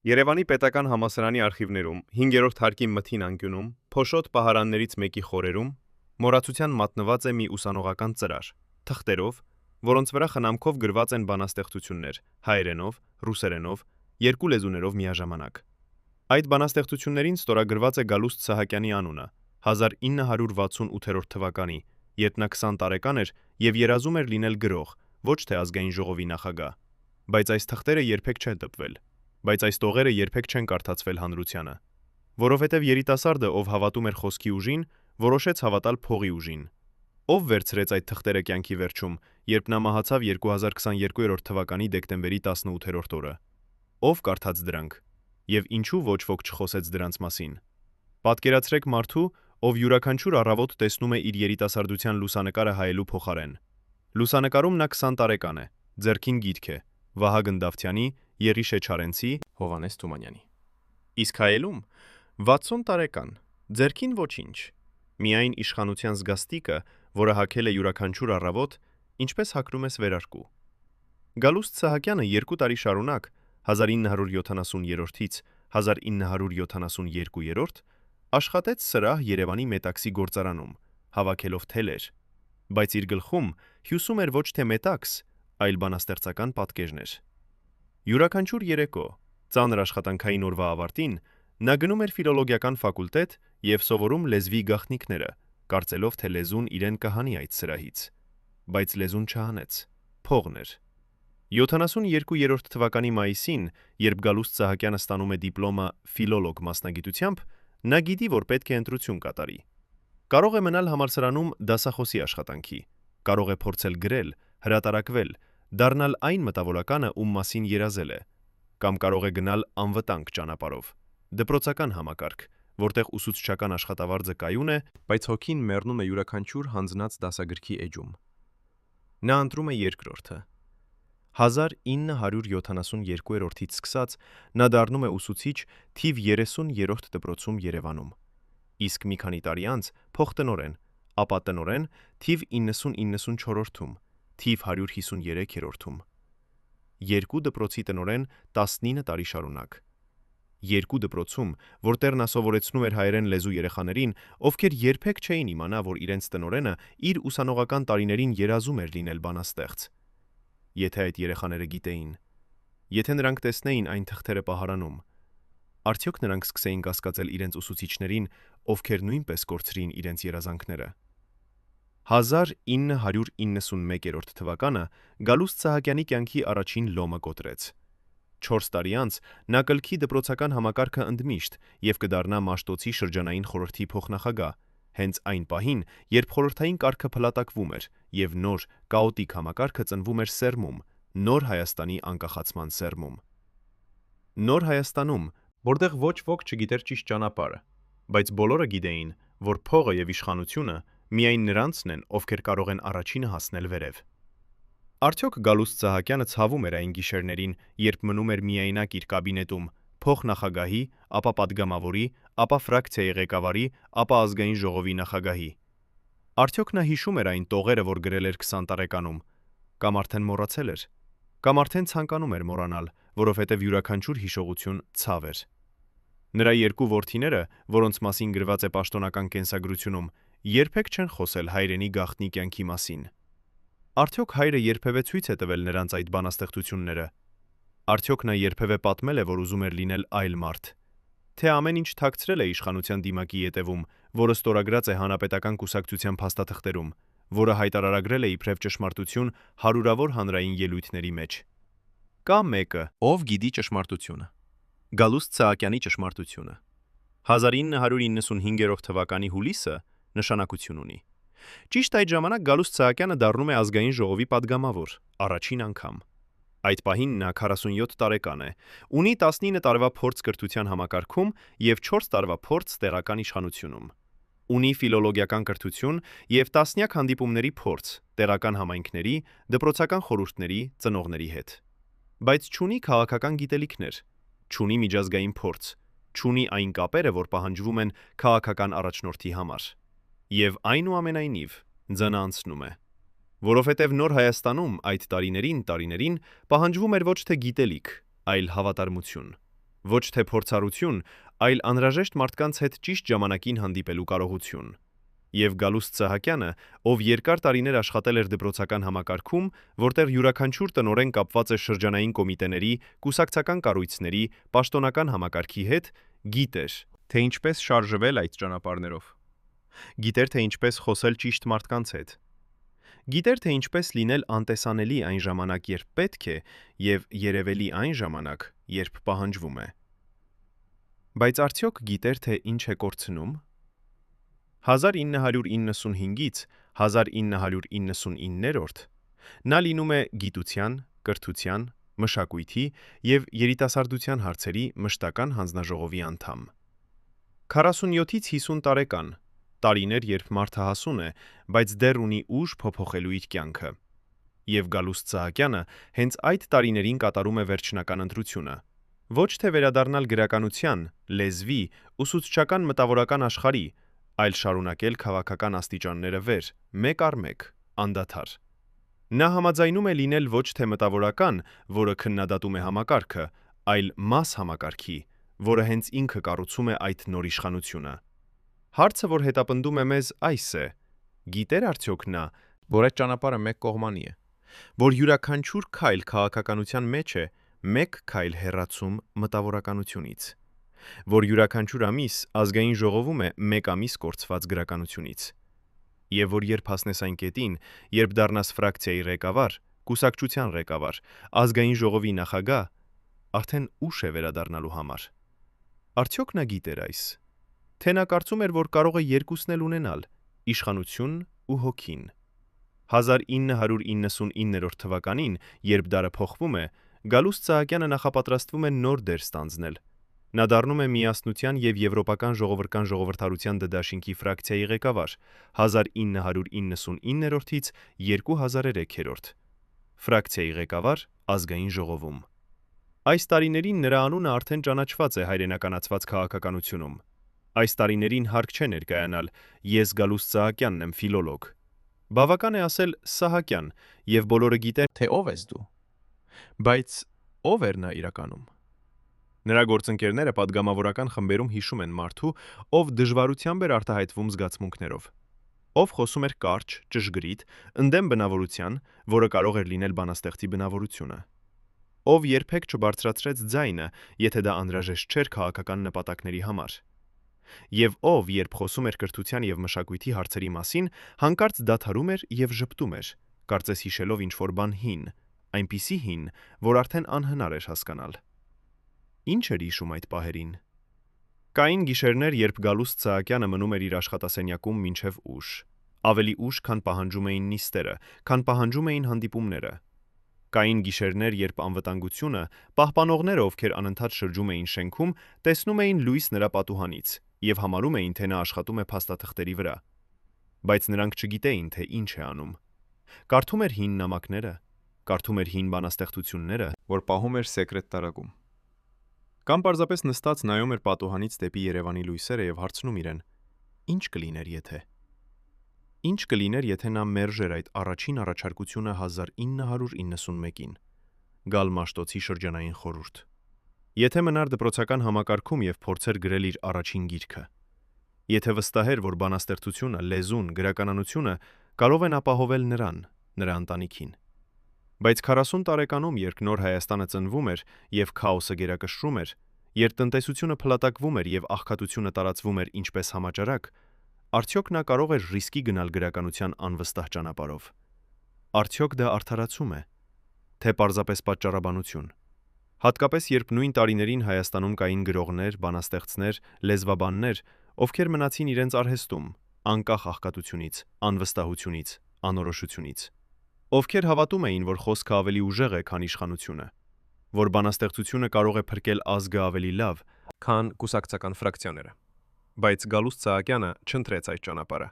Երևանի պետական համալսարանի արխիվներում 5-րդ հարկի մթին անկյունում փոշոտ պահարաններից մեկի խորերում մոռացության մատնված է մի ուսանողական ծրար, թղթերով, որոնց վրա խնամքով գրված են բանաստեղծություններ հայերենով, ռուսերենով, երկու լեզուներով միաժամանակ։ Այդ բանաստեղծություններին ստորագրված է Գալուստ Սահակյանի անունը 1968 թվականի, երբ նա 20 տարեկան էր եւ երազում էր լինել գրող, ոչ թե ազգային ժողովի նախագահ։ Բայց այս թղթերը երբեք չեն տպվել, բայց այս տողերը երբեք չեն կարդացվել հանրությանը, որովհետև երիտասարդը, ով հավատում էր խոսքի ուժին, որոշեց հավատալ փողի ուժին։ Ով վերցրեց այդ թղթերը կյանքի վերջում, երբ նա մահացավ 2022 թվականի դեկտեմբերի 18-րդ օրը։ Ով կարդաց դրանք, եւ ինչու ոչ ոք չխոսեց դրանց մասին։ Պատկերացրեք մարդու, ով յուրաքանչյուր առավոտ տեսնում է իր երիտասարդության լուսանկարը հայելու փոխարեն։ Լուսանկարում նա 20 տարեկան է, ձեռքին գիրք է, Վահագն Դավթյանի, Եղիշե Չարենցի, Հովհաննես Թումանյանի։ Իսկ հայելում 60 տարեկան, ձեռքին ոչինչ, միայն իշխանության զգաստիկը, որը հագել է յուրաքանչյուր առավոտ, ինչպես հագնում ես վերարկու։ Գալուստ Սահակյանը 2 տարի շարունակ 1970-ից 1972 աշխատեց սրահ Երևանի Մետաքսի գործարանում, հավաքելով թելեր, բայց իր գլխում հյուսում էր ոչ թե մետաքս, այլ բանաստեղծական պատկերներ։ Յուրաքանչյուր երեկո, ծանր աշխատանքային օրվա ավարտին, նա գնում էր ֆիլոլոգիական ֆակուլտետ եւ սովորում լեզվի գաղտնիքները, կարծելով թե լեզուն իրեն կհանի այդ սրահից, բայց լեզուն չհանեց, փողն էր։ 72-րդ թվականի մայիսին, երբ Գալուստ Սահակյանը ստանում է դիպլոմը ֆիլոլոգ մասնագիտությամբ, նա գիտի, որ պետք է ընտրություն կատարի։ Կարող է մնալ համալսարանում դասախոսի աշխատանքի, կարող է փորձել գրել, հրատարակվել, դառնալ այն մտավորականը, ում մասին երազել է, կամ կարող է գնալ անվտանգ ճանապարհով, դպրոցական համակարգ, որտեղ ուսուցչական աշխատավարձը կայուն է, բայց հոգին մեռնում է յուրաքանչյուր հանձնած դասագրքի էջում։ Նա ընտրում է երկրորդը։ 1972-ից սկսած նա դառնում է ուսուցիչ թիվ 30-րդ դպրոցում Երևանում, իսկ մի քանի տարի անց փոխտնօրեն, ապա տնօրեն թիվ 90-94-ում, թիվ 153-րդում։ Երկու դպրոցի տնօրեն 19 տարի շարունակ։ Երկու դպրոցում, որտեղ նա սովորեցնում էր հայերեն լեզու երեխաներին, ովքեր երբեք չէին իմանա, որ իրենց տնօրենը իր ուսանողական տարիներին երազում էր լինել բանաստեղծ։ Եթե այդ երեխաները գիտեին, եթե նրանք տեսնեին այն թղթերը պահարանում, արդյոք նրանք սկսեին կասկածել իրենց ուսուցիչներին, ովքեր նույնպես կորցրին իրենց երազանքները։ 1991 թվականը Գալուստ Սահակյանի կյանքի առաջին լոմը կոտրեց։ 4 տարի անց նա կլքի դպրոցական համակարգը ընդմիշտ եւ կդառնա Մաշտոցի շրջանային խորհրդի փոխնախագահ, հենց այն պահին, երբ խորհրդային կարգը փլատակվում էր եւ նոր կաոտիկ համակարգը ծնվում էր Սերմում, նոր Հայաստանի անկախացման սերմում։ Նոր Հայաստանում, որտեղ ոչ ոք չգիտեր ճիշտ ճանապարհը, բայց բոլորը գիտեին, որ փողը եւ իշխանությունը միայն նրանցն են, ովքեր կարող են առաջինը հասնել վերև։ Արդյոք Գալուստ Սահակյանը ցավում էր այն գիշերներին, երբ մնում էր միայնակ իր կաբինետում, փոխնախագահի, ապա պատգամավորի, ապա ֆրակցիայի ղեկավարի, ապա ազգային ժողովի նախագահի։ Արդյոք նա հիշում էր այն տողերը, որ գրել էր 20 տարեկանում, կամ արդեն մոռացել էր, կամ արդեն ցանկանում էր մոռանալ, որովհետև յուրաքանչյուր հիշողություն ցավ էր։ Նրա երկու որդիները, որոնց մասին գրված է պաշտոնական կենսագրությունում, երբեք չեն խոսել հայրենի գաղտնի կյանքի մասին։ Արդյոք հայրը երբևէ ցույց է տվել նրանց այդ բանաստեղծությունները։ Արդյոք նա երբևէ պատմել է, որ ուզում էր լինել այլ մարդ, թե ամեն ինչ թաքցրել է իշխանության դիմակի ետևում, որը ստորագրած է հանրապետական կուսակցության փաստաթղթերում, որը հայտարարագրել է իբրև ճշմարտություն հարյուրավոր հանրային ելույթների մեջ։ Կա մեկը, ով գիտի ճշմարտությունը։ Գալուստ Սահակյանի ճշմարտությունը 1995 թվականի հուլիսը նշանակություն ունի։ Ճիշտ այդ ժամանակ Գալուստ Սահակյանը դառնում է ազգային ժողովի падգամավոր, առաջին անգամ։ Այդ պահին նա 47 տարեկան է, ունի 19 տարվա փորձ կրթության համակարգում եւ 4 տարվա փորձ տեղական իշխանությունում։ Ունի ֆիլոլոգիական կրթություն եւ տասնյակ հանդիպումների փորձ տեղական համայնքների, դպրոցական խորհուրդների, ծնողների հետ։ Բայց չունի քաղաքական գիտելիքներ, չունի միջազգային փորձ, չունի այն կապերը, որ պահանջվում են քաղաքական առաջնորդի համար։ Եվ այնուամենայնիվ ձնը անցնում է, որովհետև Նոր Հայաստանում այդ տարիներին պահանջվում էր ոչ թե գիտելիք, այլ հավատարմություն, Ոչ թե փորձառություն, այլ անհրաժեշտ մարդկանց հետ ճիշտ ժամանակին հանդիպելու կարողություն։ Եվ Գալուստ Սահակյանը, ով երկար տարիներ աշխատել էր դպրոցական համակարգում, որտեղ յուրաքանչյուր տնօրեն կապված է շրջանային կոմիտեների, կուսակցական կառույցների, պաշտոնական համակարգի հետ, գիտեր, թե ինչպես շարժվել այդ ճանապարհներով։ Գիտեր, թե ինչպես խոսել ճիշտ մարդկանց հետ։ Գիտեր, թե ինչպես լինել անտեսանելի այն ժամանակ, երբ պետք է, եւ երևելի այն ժամանակ, երբ պահանջվում է։ Բայց արդյոք գիտեր, թե ինչ է կորցնում։ 1995-ից 1999-րդ նա լինում է գիտության, կրթության, մշակույթի եւ երիտասարդության հարցերի մշտական հանձնաժողովի անդամ։ 47-ից 50 տարեկան, տարիներ, երբ մարդը հասուն է, բայց դեռ ունի ուժ փոփոխելու իր կյանքը։ Եվ Գալուստ Սահակյանը հենց այդ տարիներին կատարում է վերջնական ընտրությունը։ Ոչ թե վերադառնալ գրականության, լեզվի, ուսուցչական մտավորական աշխարհի, այլ շարունակել քաղաքական աստիճանները վեր, մեկ առ մեկ, անդադար։ Նա համաձայնում է լինել ոչ թե մտավորական, որը քննադատում է համակարգը, այլ մաս համակարգի, որը հենց ինքը կառուցում է այդ նոր իշխանությունը։ Հարցը, որ հետապնդում է մեզ, այս է. գիտեր արդյոք նա, որ այդ ճանապարհը մեկ կողմանի է, որ յուրաքանչյուր քայլ քաղաքականության մեջ է, մեկ քայլ հեռացում մտավորականությունից, որ յուրաքանչյուր ամիս ազգային ժողովում է մեկ ամիս կորցված գրականությունից, եւ որ երբ հասնես այն կետին, երբ դառնաս ֆրակցիայի ղեկավար, կուսակցության ղեկավար, ազգային ժողովի նախագահ, արդեն ուշ է վերադառնալու համար։ Արդյոք նա գիտեր այս, թե նա կարծում էր, որ կարող է երկուսն էլ ունենալ՝ իշխանություն ու հոգին։ 1999 թվականին, երբ դարը փոխվում է, Գալուստ Սահակյանը նախապատրաստվում է նոր դեր ստանձնել։ Նա դառնում է Միասնության եւ Եվրոպական ժողովրդական ժողովրդարության դաշինքի ֆրակցիայի ղեկավար 1999-ից 2003-րդ, ֆրակցիայի ղեկավար ազգային ժողովում։ Այս տարիներին նրա անունը արդեն ճանաչված է հայրենականացված քաղաքականությունում։ Այս տարիներին հարկ չէ ներկայանալ «Ես Գալուստ Սահակյանն եմ, ֆիլոլոգ»։ Բավական է ասել Սահակյան, եւ բոլորը գիտեն, թե ով ես դու։ Բայց ով էր նա իրականում։ Նրա գործընկերները պատգամավորական խմբերում հիշում են մարդու, ով դժվարությամբ էր արտահայտվում զգացմունքներով, ով խոսում էր կարճ, ճշգրիտ, ընդդեմ բնավորության, որը կարող էր լինել բանաստեղծի բնավորությունը, ով երբեք չբարձրացրեց ձայնը, եթե դա անհրաժեշտ չէր քաղաքական նպատակների համար, եւ ով, երբ խոսում էր կրթության եւ մշակույթի հարցերի մասին, հանկարծ դադարում էր եւ ժպտում էր, կարծես հիշելով ինչ-որ բան հին, այնպիսի հին, որ արդեն անհնար էր հասկանալ։ Ինչ էր հիշում այդ պահերին։ Կային գիշերներ, երբ Գալուստ Սահակյանը մնում էր իր աշխատասենյակում մինչև ուշ, ավելի ուշ, քան պահանջում էին նիստերը, քան պահանջում էին հանդիպումները։ Կային գիշերներ, երբ անվտանգությունը, պահպանողները, ովքեր անընդհատ շրջում էին շենքում, տեսնում էին լույս նրա պատուհանից եւ համարում էին, թե նա աշխատում է փաստաթղթերի վրա։ Բայց նրանք չգիտեին, թե ինչ է անում։ Կարդում էր հին նամակները, կարդում էր հին բանաստեղծությունները, որ պահում էր սեկրետ տարագում։ Կամ պարզապես նստած նայում էր պատուհանից դեպի Երևանի լույսերը եւ հարցնում իրեն. ինչ կլիներ, եթե։ Ինչ կլիներ, եթե նա մերժեր այդ առաջին առաջարկությունը 1991-ին, գալ Մաշտոցի շրջանային խորհուրդ։ Եթե մնար դպրոցական համակարգում եւ փորձեր գրել իր առաջին գիրքը։ Եթե վստահեր, որ բանաստեղծությունը, լեզուն, գրականությունը կարող են ապահովել նրան, նրա ընտանիքին։ Բայց 40 տարեկանում, երբ նոր Հայաստանը ծնվում էր եւ քաոսը գերակշռում էր, երբ տնտեսությունը փլատակվում էր եւ աղքատությունը տարածվում էր ինչպես համաճարակ, արդյոք նա կարող էր ռիսկի գնալ գրականության անվստահ ճանապարհով։ Արդյոք դա արդարացում է, թե պարզապես պատճառաբանություն։ Հատկապես երբ նույն տարիներին Հայաստանում կային գրողներ, բանաստեղծներ, լեզվաբաններ, ովքեր մնացին իրենց արհեստում, անկախ աղքատությունից, անվստահությունից, անորոշությունից, ովքեր հավատում էին, որ խոսքը ավելի ուժեղ է, քան իշխանությունը, որ բանաստեղծությունը կարող է փրկել ազգը ավելի լավ, քան կուսակցական ֆրակցիաները։ Բայց Գալուստ Սահակյանը չընտրեց այդ ճանապարհը։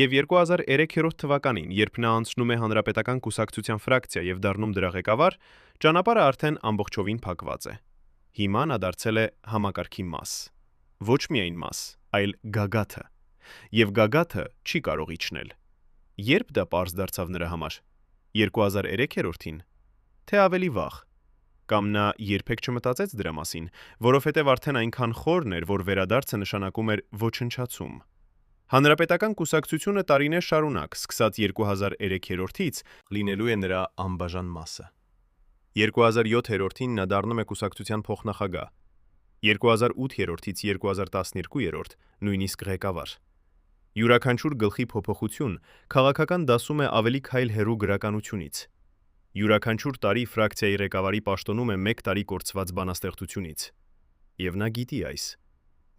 Եվ 2003 թվականին, երբ նա անցնում է Հանրապետական կուսակցության ֆրակցիա եւ դառնում դրա ղեկավար, ճանապարհը արդեն ամբողջովին փակված է։ Հիմա նա դարձել է համակարգի մաս։ Ոչ միայն մաս, այլ գագաթը։ Եվ գագաթը չի կարող իջնել։ Երբ դա պարզ դարձավ նրա համար։ 2003-ին, թե ավելի վաղ։ Կամ նա երբեք չմտածեց դրա մասին, որովհետև արդեն այնքան խորն էր, որ վերադարձը նշանակում էր ոչնչացում։ Հանրապետական կուսակցությունը տարիներ շարունակ, սկսած 2003-ից, լինելու է նրա անբաժան մասը։ 2007-ին նա դառնում է կուսակցության փոխնախագահ, 2008-ից 2012 նույնիսկ ղեկավար։ Յուրաքանչյուր գլխի փոփոխություն քաղաքական դասում է ավելի քայլ հեռու գրականությունից։ Յուրաքանչյուր տարի ֆրակցիայի ղեկավարի պաշտոնում է 1 տարի կորցված բանաստեղծությունից։ Եվ նա գիտի այս,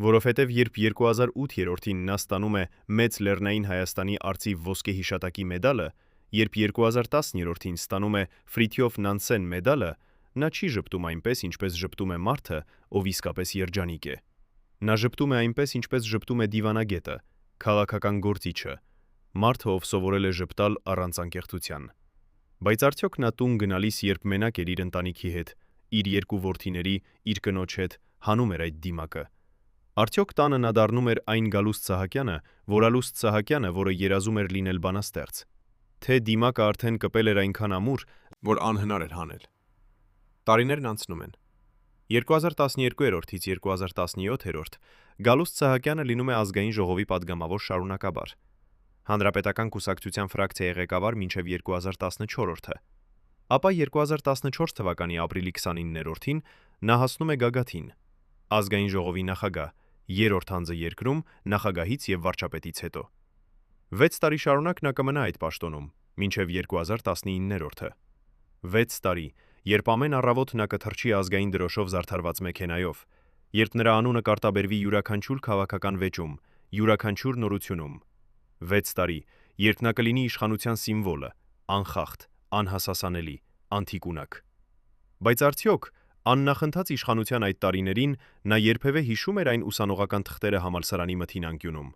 որովհետև երբ 2008-ին նա ստանում է Մեծ Լեռնային Հայաստանի արծիվ ոսկե հիշատակի մեդալը, երբ 2010-ին ստանում է Ֆրիթյոֆ Նանսեն մեդալը, նա չի ժպտում այնպես, ինչպես ժպտում է մարդը, ով իսկապես երջանիկ է։ Նա ժպտում է այնպես, ինչպես ժպտում է դիվանագետը, քաղաքական գործիչը, մարդը, ով սովորել է ժպտալ առանց անկեղծության։ Բայց արդյոք նա տուն գնալիս, երբ մենակ էր իր ընտանիքի հետ, իր 2 որդիների, իր կնոջ հետ, հանում էր այդ դիմակը։ Արդյոք տանը նա դառնում էր այն Գալուստ Սահակյանը, Որալուստ Սահակյանը, որը երազում էր լինել բանաստեղծ, թե դիմակը արդեն կպել էր այնքան ամուր, որ անհնար էր հանել։ Տարիներն անցնում են։ 2012-ից 2017 Գալուստ Սահակյանը լինում է ազգային ժողովի падգամավոր շարունակաբար, Հանրապետական կուսակցության ֆրակցիայի ղեկավար մինչև 2014-ը։ Ապա 2014 թվականի ապրիլի 29-ին նա հասնում է գագաթին, ազգային ժողովի նախագահ, 3-րդ անձը երկրում նախագահից եւ վարչապետից հետո։ 6 տարի շարունակ նա կմնա այդ պաշտոնում, մինչև 2019-ը։ 6 տարի, երբ ամեն առավոտ նա կթռչի ազգային դրոշով զարդարված մեքենայով, երբ նրա անունը կարտաբերվի յուրաքանչյուր քաղաքական վեճում, յուրաքանչյուր նորությունում։ 6 տարի, երբ նա կլինի իշխանության սիմվոլը, անխախտ, անհասասանելի, անթիկունակ։ Բայց արդյոք աննախընթաց իշխանության այդ տարիներին նա երբևէ հիշում էր այն ուսանողական թղթերը համալսարանի մթին անկյունում։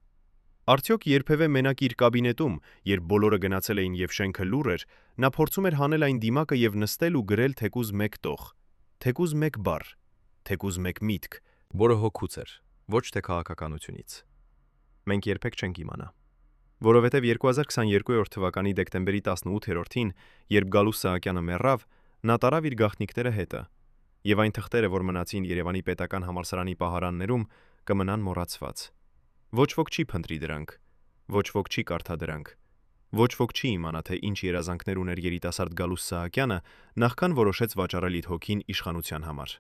Արդյոք երբևէ մենակ իր կաբինետում, երբ բոլորը գնացել էին եւ շենքը լուռ էր, նա փորձում էր հանել այն դիմակը եւ նստել ու գրել թեկուզ 1 տող, թեկուզ 1 բառ, թեկուզ 1 միտք, որը հոգուց էր, ոչ թե քաղաքականությունից։ Մենք երբեք չենք իմանա։ Որովհետև 2022 թվականի դեկտեմբերի 18-ին, երբ Գալուստ Սահակյանը մեռավ, նա տարավ իր գաղտնիքները հետը, եւ այն թղթերը, որ մնացին Երևանի պետական համալսարանի պահարաններում, կմնան մոռացված։ Ոչ ոք չի փնտրի դրանք, ոչ ոք չի կարդա դրանք, ոչ ոք չի իմանա, թե ինչ երազանքներ ուներ երիտասարդ Գալուստ Սահակյանը, նախքան որոշեց վաճառել իր հոգին իշխանության համար։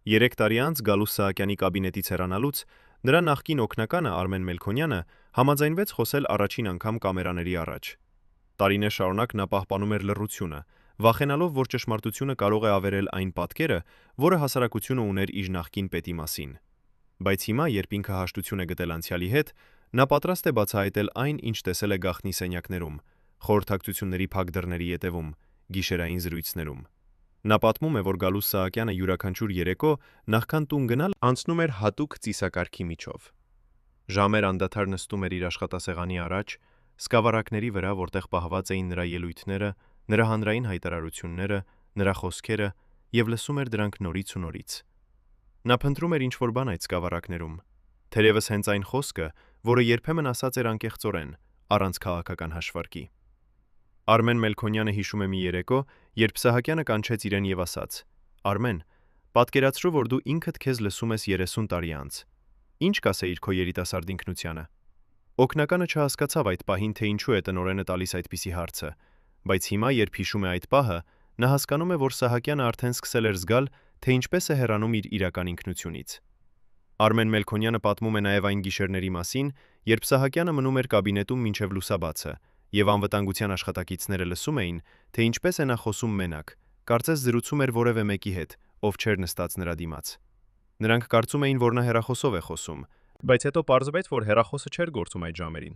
3 տարի անց Գալուստ Սահակյանի կաբինետից հեռանալուց նրա նախկին օգնականը Արմեն Մելքոնյանը համաձայնվեց խոսել առաջին անգամ կամերաների առաջ։ Տարիներ շարունակ նա պահպանում էր լռությունը, վախենալով, որ ճշմարտությունը կարող է ավերել այն պատկերը, որը հասարակությունը ուներ իր նախկին պետի մասին։ Բայց հիմա, երբ ինքը հաշտություն է գտել անցյալի հետ, նա պատրաստ է բացահայտել այն, ինչ տեսել է գաղտնի սենյակներում, խորհրդակցությունների փակ դռների ետևում, գիշերային զրույցներում։ Նա պատմում է, որ Գալուստ Սահակյանը յուրաքանչյուր երեկո, նախքան տուն գնալ, անցնում էր հատուկ ծիսակարգի միջով։ Ժամեր անդադար նստում էր իր աշխատասեղանի առաջ, սկավառակների վրա, որտեղ պահված էին նրա ելույթները, նրա հանրային հայտարարությունները, նրա խոսքերը, եւ լսում էր դրանք նորից ու նորից։ Նա փնտրում էր ինչ-որ բան այդ սկավառակներում, թերևս հենց այն խոսքը, որը երբեմն ասած էր անկեղծորեն, առանց քաղաքական հաշվարկի։ Արմեն Մելքոնյանը հիշում է մի երեկո, երբ Սահակյանը կանչեց իրեն եւ ասաց. «Արմեն, պատկերացրու, որ դու ինքդ քեզ լսում ես 30 տարի անց։ Ինչ կասեիր քո երիտասարդ ինքնությանը»։ Օգնականը չհասկացավ այդ պահին, թե ինչու է տնօրենը տալիս այդպիսի հարցը, բայց հիմա, երբ հիշում է այդ պահը, նա հասկանում է, որ Սահակյանը արդեն սկսել էր զգալ, թե ինչպես է հեռանում իր իրական ինքնությունից։ Արմեն Մելքոնյանը պատմում է նաև այն գիշերների մասին, երբ Սահակյանը մնում էր կաբինետում մինչև լուսաբացը, եւ անվտանգության աշխատակիցները լսում էին, թե ինչպես է նա խոսում մենակ, կարծես զրուցում էր որևէ մեկի հետ, ով չէր նստած նրա դիմաց։ Նրանք կարծում էին, որ նա հեռախոսով է խոսում, բայց հետո պարզվեց, որ հեռախոսը չէր գործում այդ ժամերին։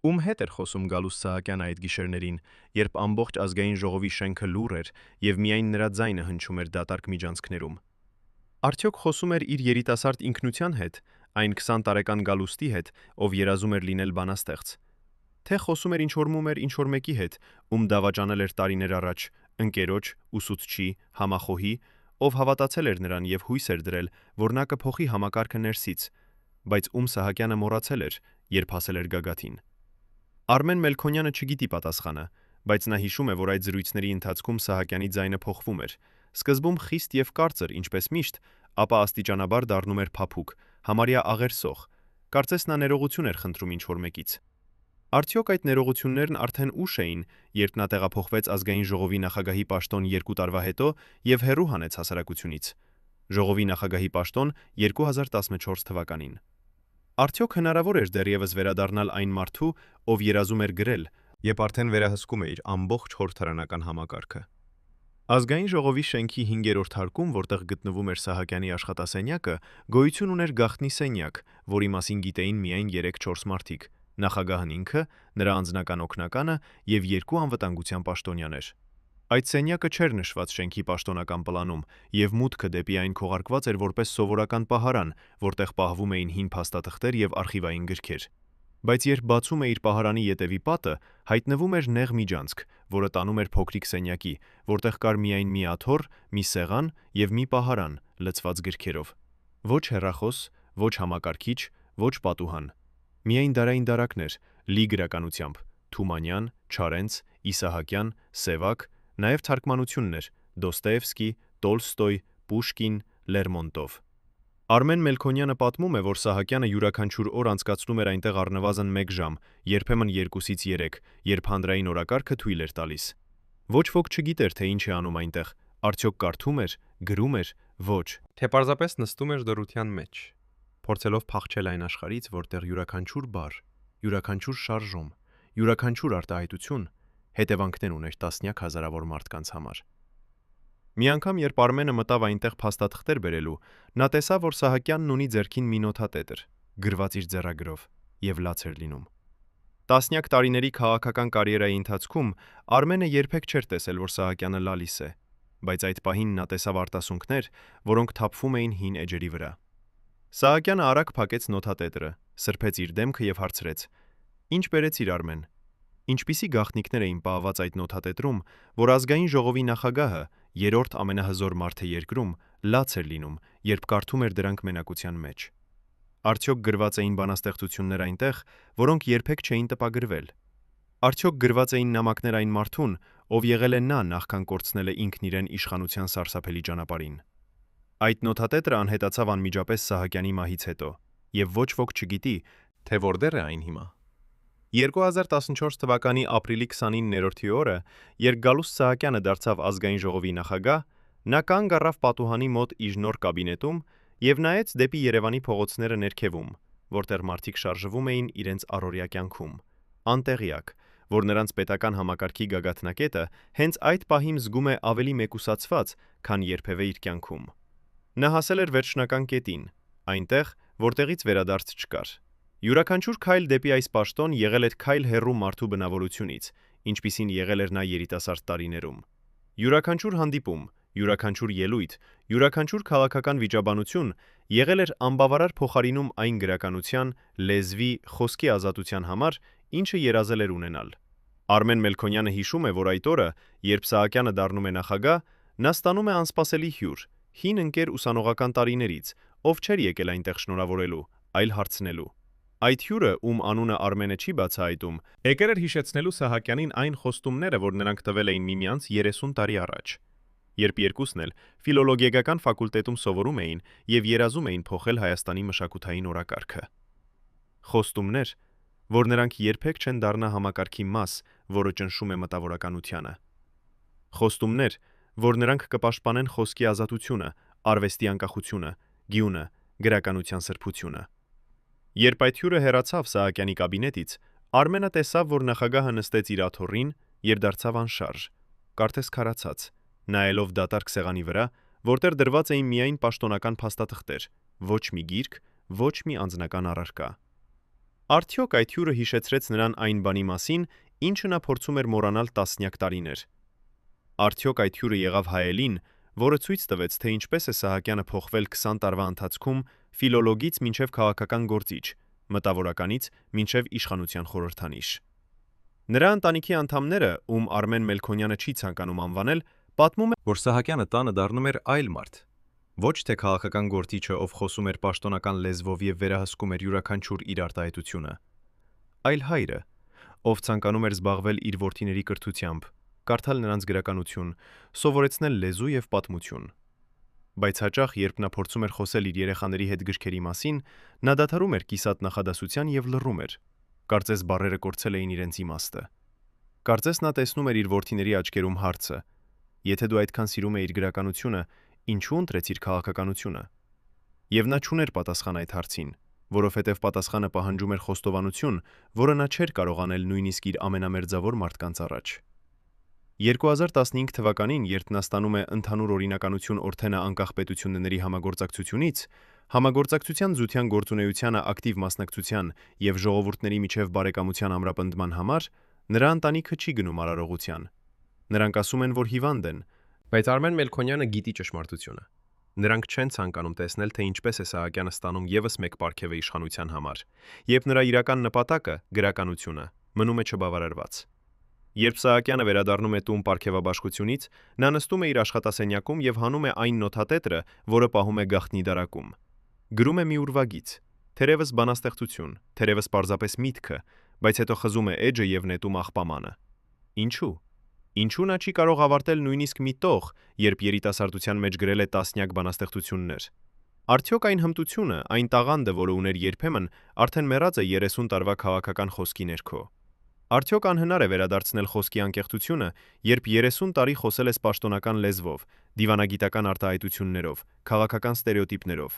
Ում հետ էր խոսում Գալուստ Սահակյանը այդ գիշերներին, երբ ամբողջ ազգային ժողովի շենքը լուռ էր եւ միայն նրա ձայնը հնչում էր դատարկ միջանցքներում։ Արդյոք խոսում էր իր երիտասարդ ինքնության հետ, այն 20 տարեկան Գալուստի հետ, ով երազում էր լինել բանաստեղծ, թե խոսում էր ինչ-որ էր ինչ-որ մեկի հետ, ում դավաճանել էր տարիներ առաջ, ընկերոջ, ուսուցչի, համախոհի, ով հավատացել էր նրան եւ հույս էր դրել, որ նա կփոխի համակարգը ներսից, բայց ում Սահակյանը մոռացել էր, երբ հասել էր գագաթին։ Արմեն Մելքոնյանը չգիտի պատասխանը, բայց նա հիշում է, որ այդ զրույցների ընթացքում Սահակյանի ձայնը փոխվում էր, սկզբում խիստ եւ կարծր, ինչպես միշտ, ապա աստիճանաբար դառնում էր փափուկ, համարյա աղերսող, կարծես նա ներողություն էր խնդրում ինչ-որ մեկից։ Արդյոք այդ ներողություններն արդեն ուշ էին, երբ նա տեղափոխվեց ազգային ժողովի նախագահի պաշտոն 2 տարվա հետո եւ հեռու հանեց հասարակությունից։ Ժողովի նախագահի պաշտոն 2014 թվականին։ Արդյոք հնարավոր էր դեռևս վերադառնալ այն մարդու, ով երազում էր գրել, երբ արդեն վերահսկում է իր ամբողջ խորհրդարանական համակարգը։ Ազգային ժողովի շենքի 5-րդ հարկում, որտեղ գտնվում էր Սահակյանի աշխատասենյակը, գոյություն ուներ գաղտնի սենյակ, որի մասին գիտեին միայն 3-4 մարդիկ՝ նախագահն ինքը, նրա անձնական օգնականը եւ 2 անվտանգության պաշտոնյաներ։ Այդ սենյակը չէր նշված շենքի պաշտոնական պլանում, եւ մուտքը դեպի այն քողարկված էր որպես սովորական պահարան, որտեղ պահվում էին հին փաստաթղթեր եւ արխիվային գրքեր։ Բայց երբ բացում է իր պահարանի ետևի պատը, հայտնվում էր նեղ միջանցք, որը տանում էր փոքրիկ սենյակի, որտեղ կար միայն մի աթոռ, մի սեղան եւ մի պահարան, լցված գրքերով։ Ոչ հեռախոս, ոչ համակարգիչ, ոչ պատուհան։ Միայն դարային դարակներ, լի գրականությամբ՝ Թումանյան, Չարենց, Իսահակյան, Սևակ, նաև թարգմանություններ՝ Դոստոևսկի, Տոլստոյ, Պուշկին, Լերմոնտով։ Արմեն Մելքոնյանը պատմում է, որ Սահակյանը յուրաքանչյուր օր անցկացնում էր այնտեղ առնվազն 1 ժամ, երբեմն 2-ից 3, երբ հանրային օրակարգը թույլ էր տալիս։ Ոչ ոք չգիտեր, թե ինչ է անում այնտեղ, արդյոք կարդում էր, գրում էր, ոչ, թե պարզապես նստում էր դրության մեջ, փորձելով փախչել այն աշխարհից, որտեղ յուրաքանչյուր բառ, յուրաքանչյուր շարժում, յուրաքանչյուր արտահայտություն հետևանքներ ուներ տասնյակ հազարավոր մարդկանց համար։ Մի անգամ, երբ Արմենը մտավ այնտեղ փաստաթղթեր բերելու, նա տեսավ, որ Սահակյանն ունի ձեռքին մի նոթատետր, գրված իր ձեռագրով, եւ լաց էր լինում։ Տասնյակ տարիների քաղաքական կարիերայի ընթացքում Արմենը երբեք չէր տեսել, որ Սահակյանը լալիս է, բայց այդ պահին նա տեսավ արտասունքներ, որոնք թափվում էին հին էջերի վրա։ Սահակյանը արագ փակեց նոթատետրը, սրբեց իր դեմքը եւ հարցրեց. «Ինչ բերեցիր, Արմեն»։ Ինչպիսի գաղտնիքներ էին պահված այդ նոթատետրում, որ ազգային ժողովի նախագահը, երրորդ ամենահզոր մարդը երկրում, լաց էր լինում, երբ կարդում էր դրանք մենակության մեջ։ Արդյոք գրված էին բանաստեղծություններ այնտեղ, որոնք երբեք չէին տպագրվել։ Արդյոք գրված էին նամակներ այն մարդուն, ով եղել է նա նախքան կորցնել է ինքն իրեն իշխանության սարսափելի ճանապարհին։ Այդ նոթատետրը անհետացավ անմիջապես Սահակյանի մահից հետո, եւ ոչ ոք չգիտի, թե որտեղ է այն հիմա։ 2014 թվականի ապրիլի 29-րդի օրը, երբ Գալուստ Սահակյանը դարձավ ազգային ժողովի նախագահ, նա կանգ առավ պատուհանի մոտ իր նոր կաբինետում եւ նայեց դեպի Երևանի փողոցները ներքևում, որտեղ մարդիկ շարժվում էին իրենց առօրյա կյանքում, անտեղյակ, որ նրանց պետական համակարգի գագաթնակետը հենց այդ պահին զգում է ավելի մեկուսացված, քան երբևէ իր կյանքում։ Նա հասել էր վերջնական կետին, այնտեղ, որտեղից վերադարձ չկար։ Յուրաքանչյուր քայլ դեպի այս պաշտոն եղել էր քայլ հեռու մարդու բնավորությունից, ինչպիսին եղել էր նա երիտասարդ տարիներում։ Յուրաքանչյուր հանդիպում, յուրաքանչյուր ելույթ, յուրաքանչյուր քաղաքական վիճաբանություն եղել էր անբավարար փոխարինում այն գրականության, լեզվի, խոսքի ազատության համար, ինչը երազել էր ունենալ։ Արմեն Մելքոնյանը հիշում է, որ այդ օրը, երբ Սահակյանը դառնում է նախագահ, նա ստանում է անսպասելի հյուր, հին ընկեր ուսանողական տարիներից, ով չէր եկել այնտեղ շնորհավորելու, այլ հարցնելու։ Այդ հյուրը, ում անունը Արմենը չի բացահայտում, եկել էր հիշեցնելու Սահակյանին այն խոստումները, որ նրանք տվել էին միմյանց 30 տարի առաջ, երբ երկուսն էլ ֆիլոլոգիական ֆակուլտետում սովորում էին եւ երազում էին փոխել Հայաստանի մշակութային օրակարգը։ Խոստումներ, որ նրանք երբեք չեն դառնա համակարգի մաս, որը ճնշում է մտավորականությանը։ Խոստումներ, որ նրանք կպաշտպանեն խոսքի ազատությունը, արվեստի անկախությունը, գյունը, գրականության սրբությունը։ Երբ այդ հյուրը հեռացավ Սահակյանի կաբինետից, Արմենը տեսավ, որ նախագահը նստեց իր աթոռին եւ դարձավ անշարժ, կարծես քարացած, նայելով դատարկ սեղանի վրա, որտեղ դրված էին միայն պաշտոնական փաստաթղթեր, ոչ մի գիրք, ոչ մի անձնական առարկա։ Արդյոք այդ հյուրը հիշեցրեց նրան այն բանի մասին, ինչը նա փորձում էր մոռանալ տասնյակ տարիներ։ Արդյոք այդ հյուրը եղավ հայելին, որը ցույց տվեց, թե ինչպես է Սահակյանը փոխվել 20 տարվա ընթացքում ֆիլոլոգից մինչև քաղաքական գործիչ, մտավորականից մինչև իշխանության խորհրդանիշ։ Նրա ընտանիքի անդամները, ում Արմեն Մելքոնյանը չի ցանկանում անվանել, պատմում են, որ Սահակյանը տանը դառնում էր այլ մարդ, ոչ թե քաղաքական գործիչը, ով խոսում էր պաշտոնական լեզվով եւ վերահսկում էր յուրաքանչյուր իր արտահայտությունը, այլ հայրը, ով ցանկանում էր զբաղվել իր որդիների կրթությամբ, կարդալ նրանց գրականություն, սովորեցնել լեզու եւ պատմություն։ Բայց հաճախ, երբ նա փորձում էր խոսել իր երեխաների հետ գրքերի մասին, նա դադարում էր կիսատ նախադասության եւ լռում էր։ Կարծես բառերը կորցել էին իրենց իմաստը։ Կարծես նա տեսնում էր իր որդիների աչքերում հարցը. եթե դու այդքան սիրում էիր գրականությունը, ինչու ընտրեցիր քաղաքականությունը։ Եվ նա չուներ պատասխան այդ հարցին, որովհետև պատասխանը պահանջում էր խոստովանություն, որը նա չէր կարող անել նույնիսկ իր ամենամերձավոր մարդկանց առաջ։ 2015 թվականին, երբ նա ստանում է ընդհանուր օրինականություն Օրթենա անկախ պետությունների համագործակցությունից, համագործակցության զուտյան գործունեությանը ակտիվ մասնակցության եւ ժողովուրդների միջև բարեկամության ամրապնդման համար, նրա ընտանիքը չի գնում արարողության։ Նրանք ասում են, որ հիվանդ են, Բայց Արմեն Մելքոնյանը գիտի ճշմարտությունը։ Նրանք չեն ցանկանում տեսնել, թե ինչպես է Սահակյանը ստանում եւս մեկ պարգևը իշխանության համար, երբ նրա իրական նպատակը՝ գրականությունը, մնում է չբավարարված։ Երբ Սահակյանը վերադառնում է տուն պարգևաբաշխությունից, նա նստում է իր աշխատասենյակում եւ հանում է այն նոթատետրը, որը պահում է գաղտնի դարակում։ Գրում է մի ուրվագիծ, թերևս բանաստեղծություն, թերևս պարզապես միտքը, բայց հետո խզում է էջը եւ նետում աղբամանը։ Ինչու՞։ Ինչու նա չի կարող ավարտել նույնիսկ մի տող, երբ երիտասարդության մեջ գրել է տասնյակ բանաստեղծություններ։ Արդյոք այն հմտությունը, այն տաղանդը, որը ուներ երբեմն, արդեն մեռած է 30 տարվա քաղաքական խոսքի ներքո։ Արդյոք անհնար է վերադարձնել խոսքի անկեղծությունը, երբ 30 տարի խոսել ես պաշտոնական լեզվով, դիվանագիտական արտահայտություններով, քաղաքական ստերեոտիպներով։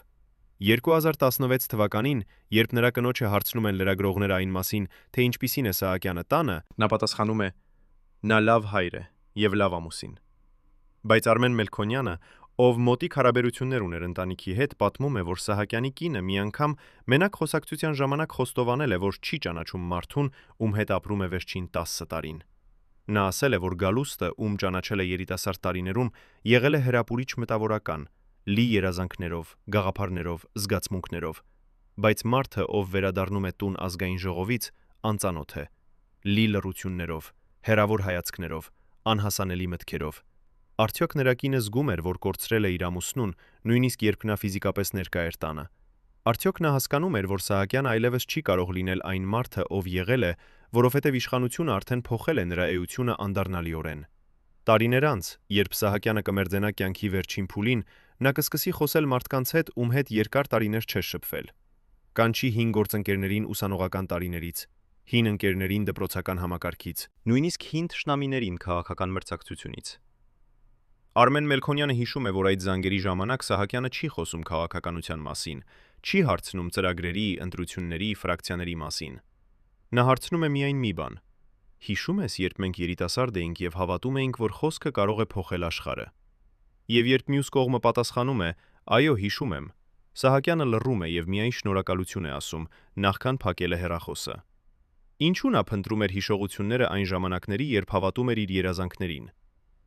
2016 թվականին, երբ նրա կնոջը հարցնում են լրագրողները այն մասին, թե ինչպիսին է Սահակյանը տանը, նա պատասխանում է. նա լավ հայր է եւ լավ ամուսին։ Բայց Արմեն Մելքոնյանը, ով մոտիկ հարաբերություններ ուներ ընտանիքի հետ, պատմում է, որ Սահակյանի կինը մի անգամ մենակ խոսակցության ժամանակ խոստովանել է, որ չի ճանաչում մարդուն, ում հետ ապրում է վերջին 10 տարին։ Նա ասել է, որ Գալուստը, ում ճանաչել է երիտասարդ տարիներում, եղել է հրապուրիչ մտավորական, լի երազանքներով, գաղափարներով, զգացմունքներով, բայց մարդը, ով վերադառնում է տուն ազգային ժողովից, անծանոթ է, լի լռություններով, հեռավոր հայացքներով, անհասանելի մտքերով։ Արդյոք նրա կինը զգում էր, որ կորցրել է իր ամուսնուն, նույնիսկ երբ նա ֆիզիկապես ներկա էր տանը։ Արդյոք նա հասկանում էր, որ Սահակյանը այլևս չի կարող լինել այն մարդը, ով եղել է, որովհետև իշխանությունը արդեն փոխել է նրա էությունը անդառնալիորեն։ Տարիներ անց, երբ Սահակյանը կմերձենա կյանքի վերջին փուլին, նա կսկսի խոսել մարդկանց հետ, ում հետ երկար տարիներ չէր շփվել։ Կանչի 5 գործընկերներին ուսանողական տարիներից, հին ընկերներին դպրոցական համակարգից, նույնիսկ հին թշնամիներին քաղաքական մրցակցությունից։ Արմեն Մելքոնյանը հիշում է, որ այդ զանգերի ժամանակ Սահակյանը չի խոսում քաղաքականության մասին, չի հարցնում ծրագրերի, ընտրությունների, ֆրակցիաների մասին։ Նա հարցնում է միայն մի բան. հիշում ես, երբ մենք երիտասարդ էինք եւ հավատում էինք, որ խոսքը կարող է փոխել աշխարհը։ Եվ երբ մյուս կողմը պատասխանում է. այո, հիշում եմ, Սահակյանը լռում է եւ միայն շնորհակալություն է ասում, նախքան փակել է հեռախոսը։ Ինչու նա փնտրում էր հիշողությունները այն ժամանակների, երբ հավատում էր իր երազանքներին։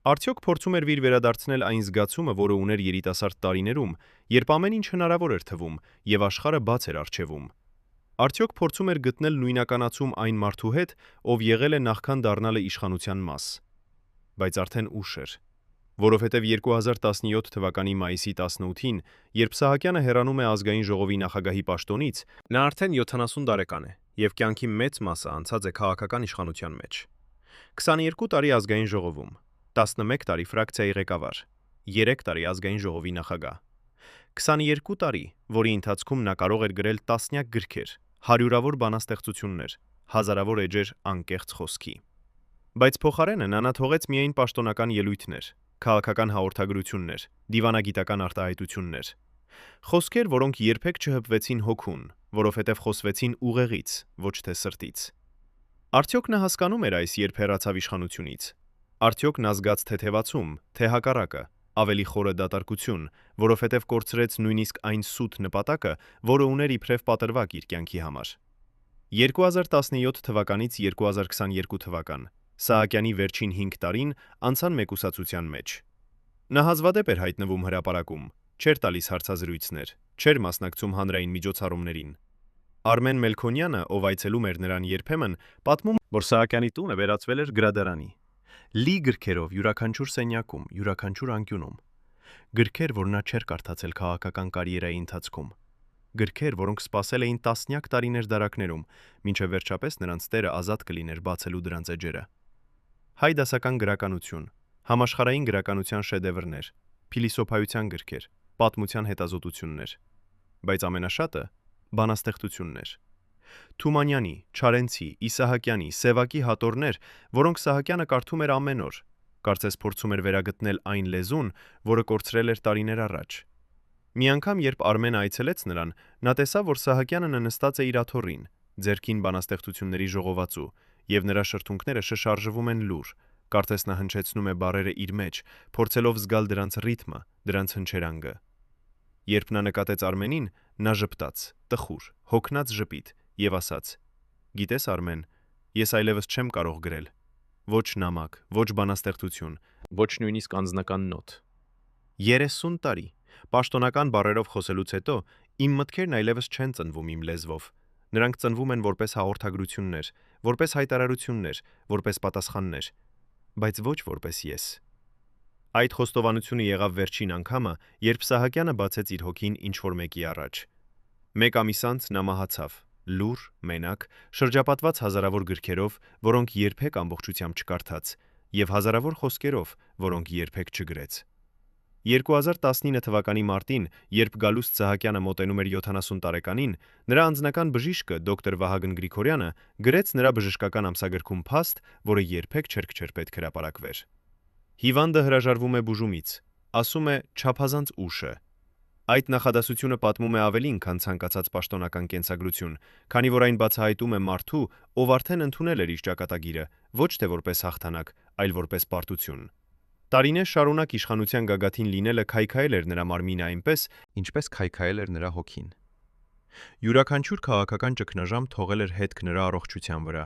Արդյոք փորձում էր իր վերադարձնել այն զգացումը, որը ուներ երիտասարդ տարիներում, երբ ամեն ինչ հնարավոր էր թվում եւ աշխարհը բաց էր առջևում։ Արդյոք փորձում էր գտնել նույնականացում այն մարդու հետ, ով եղել է նախքան դառնալը իշխանության մաս։ Բայց արդեն ուշ էր, որովհետև 2017 թվականի մայիսի 18-ին, երբ Սահակյանը հեռանում է ազգային ժողովի նախագահի պաշտոնից, նա արդեն 70 տարեկան է եւ կյանքի մեծ մասը անցած է քաղաքական իշխանության մեջ։ 22 տարի ազգային ժողովում, 11 տարի ֆրակցիայի ղեկավար, 3 տարի ազգային ժողովի նախագահ։ 22 տարի, որի ընթացքում նա կարող էր գրել տասնյակ գրքեր, հարյուրավոր բանաստեղծություններ, հազարավոր էջեր անկեղծ խոսքի։ Բայց փոխարենը նա թողեց միայն պաշտոնական ելույթներ, քաղաքական հաղորդագրություններ, դիվանագիտական արտահայտություններ։ Խոսքեր, որոնք երբեք չհպվեցին հոգուն, որովհետև խոսվեցին ուղեղից, ոչ թե սրտից։ Արդյոք նա հասկանում էր այս, երբ հեռացավ իշխանությունից։ Արդյոք նա զգաց թեթևացում, թե հակառակը, ավելի խորը դատարկություն, որովհետև կորցրեց նույնիսկ այն սուտ նպատակը, որը ուներ իբրև պատրվակ իր կյանքի համար։ 2017 թվականից 2022 թվական, Սահակյանի վերջին 5 տարին անցան մեկուսացության մեջ։ Նա հազվադեպ էր հայտնվում հրապարակում, չէր տալիս հարցազրույցներ, չէր մասնակցում հանրային միջոցառումներին։ Արմեն Մելքոնյանը, ով այցելում էր նրան երբեմն, պատմում, որ Սահակյանի տունը վերածվել էր գրադարանի։ Լի գրքերով յուրաքանչյուր սենյակում, յուրաքանչյուր անկյունում։ Գրքեր, որ նա չէր կարդացել քաղաքական կարիերայի ընթացքում։ Գրքեր, որոնք սպասել էին տասնյակ տարիներ դարակներում, մինչև վերջապես նրանց տերը ազատ կլիներ բացելու դրանց էջերը։ հայ դասական գրականություն, համաշխարհային գրականության շեդևրներ, փիլիսոփայության գրքեր, պատմության հետազոտություններ, բայց ամենաշատը բանաստեղծություններ։ Թումանյանի, Չարենցի, Իսահակյանի, Սևակի հատորներ, որոնք Սահակյանը կարդում էր ամեն օր, կարծես փորձում էր վերագտնել այն լեզուն, որը կորցրել էր տարիներ առաջ։ Մի անգամ, երբ Արմենը այցելեց նրան, նա տեսավ, որ Սահակյանը նստած է իր աթոռին, ձեռքին բանաստեղծությունների ժողովածու, եւ նրա շրթունքները շշարժվում են լուր, կարծես նա հնչեցնում է բառերը իր մեջ, փորձելով զգալ դրանց ռիթմը, դրանց հնչերանգը։ Երբ նա նկատեց Արմենին, նա ժպտաց, տխուր, հոգնած ժպիտ, եւ ասաց. «Գիտես, Արմեն, ես այլևս չեմ կարող գրել։ Ոչ նամակ, ոչ բանաստեղծություն, ոչ նույնիսկ անձնական նոտ։ 30 տարի, պաշտոնական բառերով խոսելուց հետո, իմ մտքերն այլևս չեն ծնվում իմ լեզվով։ Նրանք ծնվում են որպես հաղորդագրություններ, որպես հայտարարություններ, որպես պատասխաններ, բայց ոչ որպես ես»։ Այդ խոստովանությունը եղավ վերջին անգամը, երբ Սահակյանը բացեց իր հոգին ինչ-որ մեկի առաջ։ Մեկ ամիս անց նա մահացավ, լուր, մենակ, շրջապատված հազարավոր գրքերով, որոնք երբեք ամբողջությամբ չկարդաց, եւ հազարավոր խոսքերով, որոնք երբեք չգրեց։ 2019 թվականի մարտին, երբ Գալուստ Սահակյանը մոտենում էր 70 տարեկանին, նրա անձնական բժիշկը դոկտոր Վահագն Գրիգորյանը գրեց նրա բժշկական ամսագրքում փաստ, որը երբեք չէր պետք հրապարակվեր։ Հիվանդը հրաժարվում է բուժումից, ասում է չափազանց ուշ է։ Այդ նախադասությունը պատմում է ավելին, քան ցանկացած պաշտոնական կենսագրություն, քանի որ այն բացահայտում է մարդու, ով արդեն ընդունել էր իր ճակատագիրը, ոչ թե որպես հաղթանակ, այլ որպես պարտություն։ Տարիներ շարունակ իշխանության գագաթին լինելը քայքայել էր նրա մարմինը այնպես, ինչպես քայքայել էր նրա հոգին։ Յուրաքանչյուր քաղաքական ճգնաժամ թողել էր հետք նրա առողջության վրա,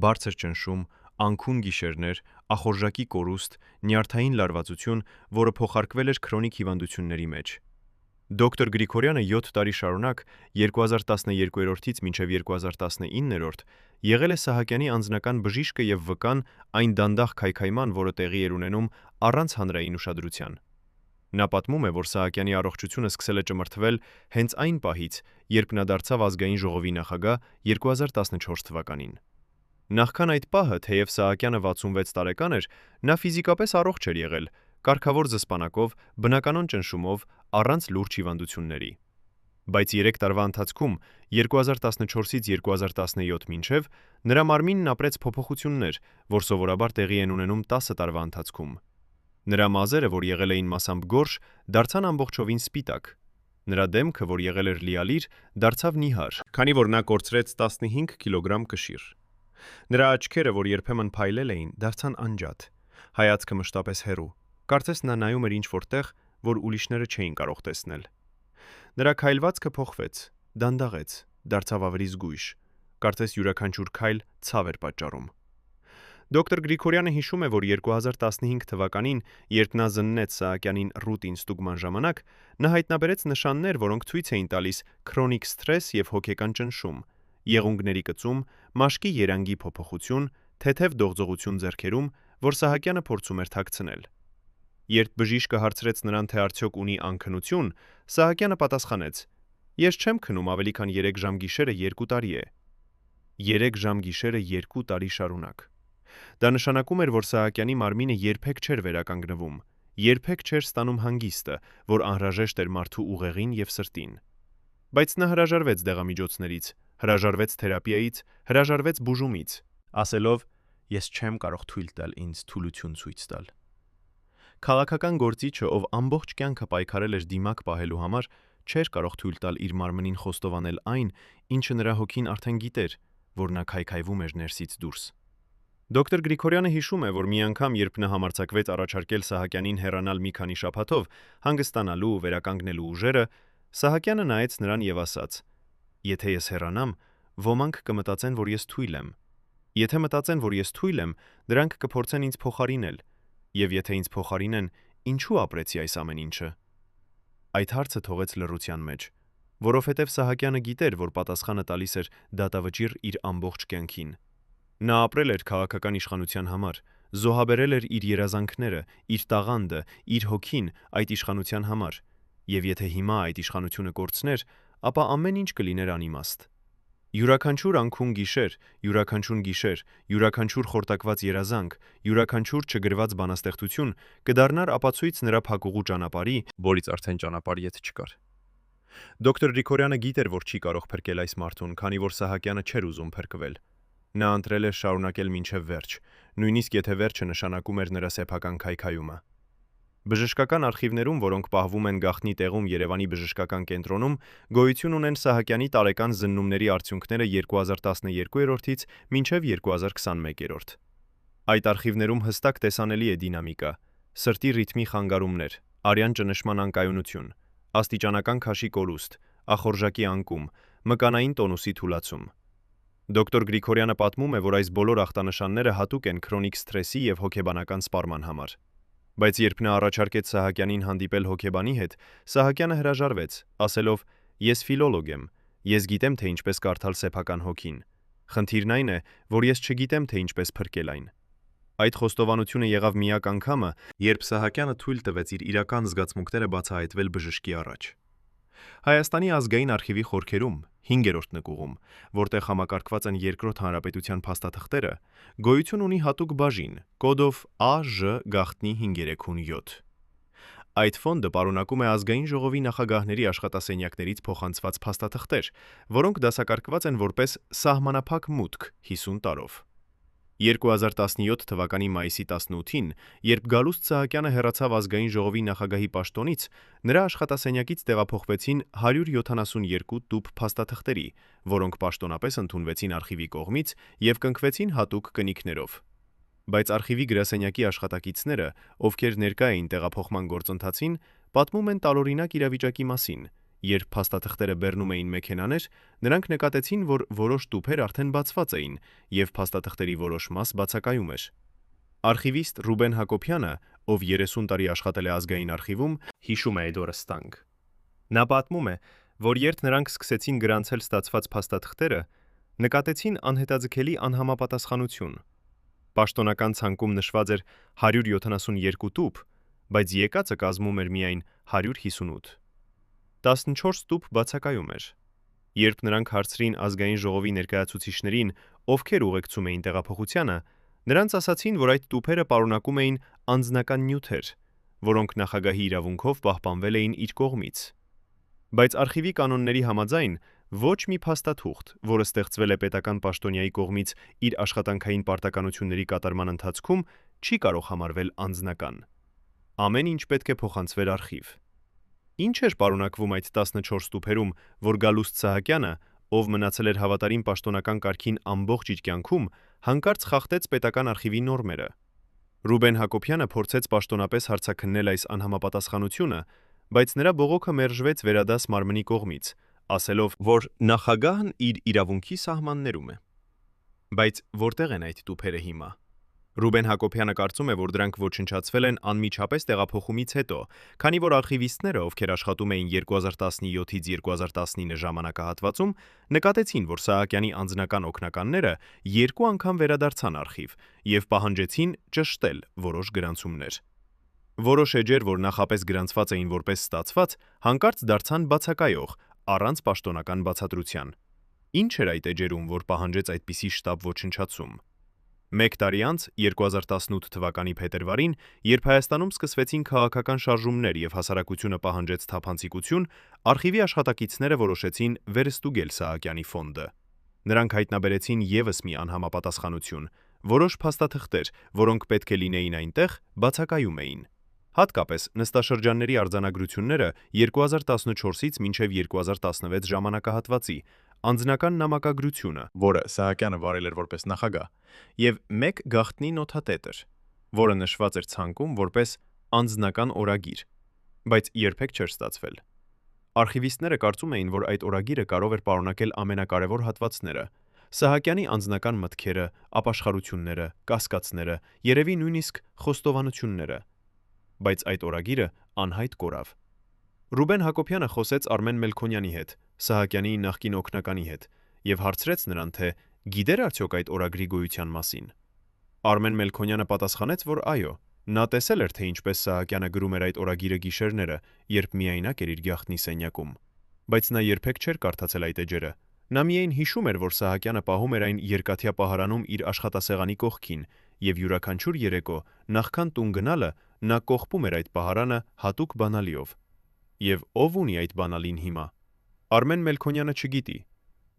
բարձր ճնշում, անքուն գիշերներ, ախորժակի կորուստ, նյարդային լարվածություն, որը փոխարկվել էր քրոնիկ հիվանդությունների մեջ։ Դոկտոր Գրիգորյանը 7 տարի շարունակ 2012-ից մինչև 2019 եղել է Սահակյանի անձնական բժիշկը եւ վկան այն դանդաղ քայքայման, որը տեղի էր ունենում առանց հանրային ուշադրության։ Նա պատմում է, որ Սահակյանի առողջությունը սկսել է ճմրթվել հենց այն պահից, երբ նա դարձավ ազգային ժողովի նախագահ 2014 թվականին։ Նախքան այդ պահը, թեև Սահակյանը 66 տարեկան էր, նա ֆիզիկապես առողջ էր եղել, կարգավոր զսպանակով, բնականon ճնշումով, առանց լուրջ հիվանդությունների։ Բայց 3 տարվա ընթացքում 2014-ից 2017 մինչև նրա մարմինն ապրեց փոփոխություններ, որ սովորաբար տեղի են ունենում 10 տարվա ընթացքում։ Նրա մազերը, որ եղել էին մասամբ գորշ, դարձան ամբողջովին սպիտակ։ Նրա դեմքը, որ եղել էր լիալիր, դարձավ նիհար, քանի որ նա կորցրեց 15 կիլոգրամ կշիռ։ Նրա աչքերը, որ երբեմն փայլել էին, դարձան անջատ, հայացքը մշտապես հեռու, կարծես նա նայում էր ինչ-որ տեղ, որ ուրիշները չէին կարող տեսնել։ Նրա քայլվածքը փոխվեց, դանդաղեց, դարձավ ավելի զգույշ, կարծես յուրաքանչյուր քայլ ցավ էր պատճառում։ Դոկտոր Գրիգորյանը հիշում է, որ 2015 թվականին, երբ նա զննեց Սահակյանին ռուտին ստուգման ժամանակ, նա հայտնաբերեց նշաններ, որոնք ցույց էին տալիս քրոնիկ սթրես եւ հոգեկան ճնշում, եղունգների կծում, մաշկի երանգի փոփոխություն, թեթև դողձողություն ձեռքերում, որ Սահակյանը փորձում էր թաքցնել։ Երբ բժիշկը հարցրեց նրան, թե արդյոք ունի անքնություն, Սահակյանը պատասխանեց. «Ես չեմ քնում ավելի քան 3 ժամ գիշերը 2 տարի է»։ 3 ժամ գիշերը 2 տարի շարունակ։ Դա նշանակում էր, որ Սահակյանի մարմինը երբեք չէր վերականգնվում, երբեք չէր ստանում հանգիստը, որ անհրաժեշտ էր մարդու ուղեղին եւ սրտին։ Բայց նա հրաժարվեց դեղամիջոցներից, հրաժարվեց թերապիայից, հրաժարվեց բուժումից, ասելով. «Ես չեմ կարող թույլ տալ ինձ թուլություն ցույց տալ»։ Քաղաքական գործիչը, ով ամբողջ կյանքը պայքարել էր դիմակ պահելու համար, չէր կարող թույլ տալ իր մարմնին խոստովանել այն, ինչը նրա հոգին արդեն գիտեր, որ նա քայքայվում էր ներսից դուրս։ Դոկտոր Գրիգորյանը հիշում է, որ մի անգամ, երբ նա համարձակվեց առաջարկել Սահակյանին հեռանալ մի քանի շաբաթով, հանգստանալու ու վերականգնելու ուժերը, Սահակյանը նայեց նրան եւ ասաց. «Եթե ես հեռանամ, ոմանք կմտածեն, որ ես թույլ եմ։ Եթե մտածեն, որ ես թույլ եմ, դրանք կփորձեն ինձ փոխարինել, եւ եթե ինձ փոխարինեն, ինչու ապրեցի այս ամեն ինչը»։ Այդ հարցը թողեց լռության մեջ, որովհետև Սահակյանը գիտեր, որ պատասխանը տալիս էր դատավճիռ իր ամբողջ կյանքին։ Նա ապրել էր քաղաքական իշխանության համար, զոհաբերել էր իր երազանքները, իր տաղանդը, իր հոգին այդ իշխանության համար, եւ եթե հիմա այդ իշխանությունը կորցներ, ապա ամեն ինչ կլիներ անիմաստ։ Յուրաքանչյուր անքուն գիշեր, յուրաքանչյուր խորտակված երազանք, յուրաքանչյուր չգրված բանաստեղծություն կդառնար ապացույց նրա փակուղու ճանապարհի, որից արդեն ճանապարհ ետ չկար։ Դոկտոր Գրիգորյանը գիտեր, որ չի կարող փրկել այս մարդուն, քանի որ Սահակյանը չէր ուզում փրկվել։ Նա ընտրել էր շարունակել մինչև վերջ, նույնիսկ եթե վերջը նշանակում էր նրա սեփական քայքայումը։ Բժշկական արխիվներում, որոնք պահվում են Գաղտնի տեղում Երևանի բժշկական կենտրոնում, գոյություն ունեն Սահակյանի տարեկան զննումների արդյունքները 2012-ից մինչև 2021։ Այդ արխիվներում հստակ տեսանելի է դինամիկա, սրտի ռիթմի խանգարումներ, արյան ճնշման անկայունություն, աստիճանական քաշի կորուստ, ախորժակի անկում, մկանային տոնուսի թուլացում։ Դոկտոր Գրիգորյանը պատմում է, որ այս բոլոր ախտանշանները հատուկ են քրոնիկ սթրեսի եւ հոգեբանական սպառման համար։ Բայց երբ նա առաջարկեց Սահակյանին հանդիպել հոգեբանի հետ, Սահակյանը հրաժարվեց, ասելով. «Ես ֆիլոլոգ եմ, ես գիտեմ, թե ինչպես կարդալ սեփական հոգին։ Խնդիրն այն է, որ ես չգիտեմ, թե ինչպես փրկել այն»։ Այդ խոստովանությունը եղավ միակ անգամը, երբ Սահակյանը թույլ տվեց իր իրական զգացմունքները բացահայտվել բժշկի առաջ։ Հայաստանի ազգային արխիվի խորքերում, 5-րդ նկուղում, որտեղ համակարգված են Երկրորդ հանրապետության փաստաթղթերը, գոյություն ունի հատուկ բաժին, կոդով ԱԺ Գաղտնի 537։ Այդ ֆոնդը պարունակում է ազգային ժողովի նախագահների աշխատասենյակներից փոխանցված փաստաթղթեր, որոնք դասակարգված են որպես սահմանափակ մուտք 50 տարով։ 2017 թվականի մայիսի 18-ին, երբ Գալուստ Սահակյանը հեռացավ ազգային ժողովի նախագահի պաշտոնից, նրա աշխատասենյակից տեղափոխվեցին 172 տուփ փաստաթղթերի, որոնք պաշտոնապես ընդունվեցին արխիվի կողմից եւ կնքվեցին հատուկ կնիքներով։ Բայց արխիվի գրասենյակի աշխատակիցները, ովքեր ներկա էին տեղափոխման գործընթացին, պատմում են տարօրինակ իրավիճակի մասին։ Երբ փաստաթղթերը բեռնում էին մեքենաներ, նրանք նկատեցին, որ որոշ տուփեր արդեն բացված էին, եւ փաստաթղթերի որոշ մաս բացակայում էր։ Արխիվիստ Ռուբեն Հակոբյանը, ով 30 տարի աշխատել է ազգային արխիվում, հիշում է այդ օրը ստանգ։ Նա պատմում է, որ երբ նրանք սկսեցին գրանցել ստացված փաստաթղթերը, նկատեցին անհետաձգելի անհամապատասխանություն։ Պաշտոնական ցանկում նշված էր 172 տուփ, բայց եկածը կազմում էր միայն 158։ 14 տուփ բացակայում էր։ Երբ նրանք հարցրին ազգային ժողովի ներկայացուցիչներին, ովքեր ուղեկցում էին տեղափոխությանը, նրանց ասացին, որ այդ տուփերը պարունակում էին անձնական նյութեր, որոնք նախագահի իրավունքով պահպանվել էին իր կողմից։ Բայց արխիվի կանոնների համաձայն ոչ մի փաստաթուղթ, որը ստեղծվել է պետական պաշտոնյայի կողմից իր աշխատանքային պարտականությունների կատարման ընթացքում, չի կարող համարվել անձնական։ Ամեն ինչ պետք է փոխանցվեր արխիվ։ Ինչ էր պարունակվում այդ 14 տուփերում, որ Գալուստ Սահակյանը, ով մնացել էր հավատարիմ պաշտոնական կարգին ամբողջ իր կյանքում, հանկարծ խախտեց պետական արխիվի նորմերը։ Ռուբեն Հակոբյանը փորձեց պաշտոնապես հարցաքննել այս անհամապատասխանությունը, բայց նրա բողոքը մերժվեց վերադաս մարմնի կողմից, ասելով, որ նախագահն իր իրավունքի սահմաններում է։ Բայց որտեղ են այդ տուփերը հիմա։ Ռուբեն Հակոբյանը կարծում է, որ դրանք ոչնչացվել են անմիջապես տեղափոխումից հետո, քանի որ արխիվիստները, ովքեր աշխատում էին 2017-ից 2019 ժամանակահատվածում, նկատեցին, որ Սահակյանի անձնական օգնականները 2 անգամ վերադարձան արխիվ եւ պահանջեցին ճշտել որոշ գրանցումներ։ Որոշ էջեր, որ նախապես գրանցված էին որպես ստացված, հանկարծ դարձան բացակայող, առանց պաշտոնական բացատրության։ Ինչ էր այդ էջերում, որ պահանջեց այդպիսի շտապ ոչնչացում։ Մեկ տարի անց 2018 թվականի փետրվարին, երբ Հայաստանում սկսվեցին քաղաքական շարժումներ եւ հասարակությունը պահանջեց թափանցիկություն, արխիվի աշխատակիցները որոշեցին վերստուգել Սահակյանի ֆոնդը։ Նրանք հայտնաբերեցին եւս մի անհամապատասխանություն, որոշ փաստաթղթեր, որոնք պետք է լինեին այնտեղ, բացակայում էին։ Հատկապես նստաշրջանների արձանագրությունները 2014-ից մինչև 2016 ժամանակահատվածի, անձնական նամակագրությունը, որը Սահակյանը վարել էր որպես նախագահ, եւ 1 Գաղտնի նոթատետր, որը նշված էր ցանկում որպես անձնական օրագիր, բայց երբեք չէր ստացվել։ Արխիվիստները կարծում էին, որ այդ օրագիրը կարող էր պարունակել ամենակարևոր հատվածները՝ Սահակյանի անձնական մտքերը, ապաշխարությունները, կասկածները, երևի նույնիսկ խոստովանությունները, բայց այդ օրագիրը անհայտ կորավ։ Ռուբեն Հակոբյանը խոսեց Արմեն Մելքոնյանի հետ, Սահակյանի նախկին օգնականի հետ, եւ հարցրեց նրան, թե գիտեր արդյոք այդ օրագրի գոյության մասին։ Արմեն Մելքոնյանը պատասխանեց, որ այո, նա տեսել էր, թե ինչպես Սահակյանը գրում էր այդ օրագիրը գիշերները, երբ միայնակ էր իր գաղտնի սենյակում, բայց նա երբեք չէր կարդացել այդ էջերը, Նա միայն հիշում էր, որ Սահակյանը պահում էր այն երկաթյա պահարանում իր աշխատասեղանի կողքին, եւ յուրաքանչյուր երեկո, նախքան տուն գնալը, նա կողպում էր այդ պահարանը հատուկ բանալիով։ Եվ ով ունի այդ բանալին հիմա։ Արմեն Մելքոնյանը չգիտի,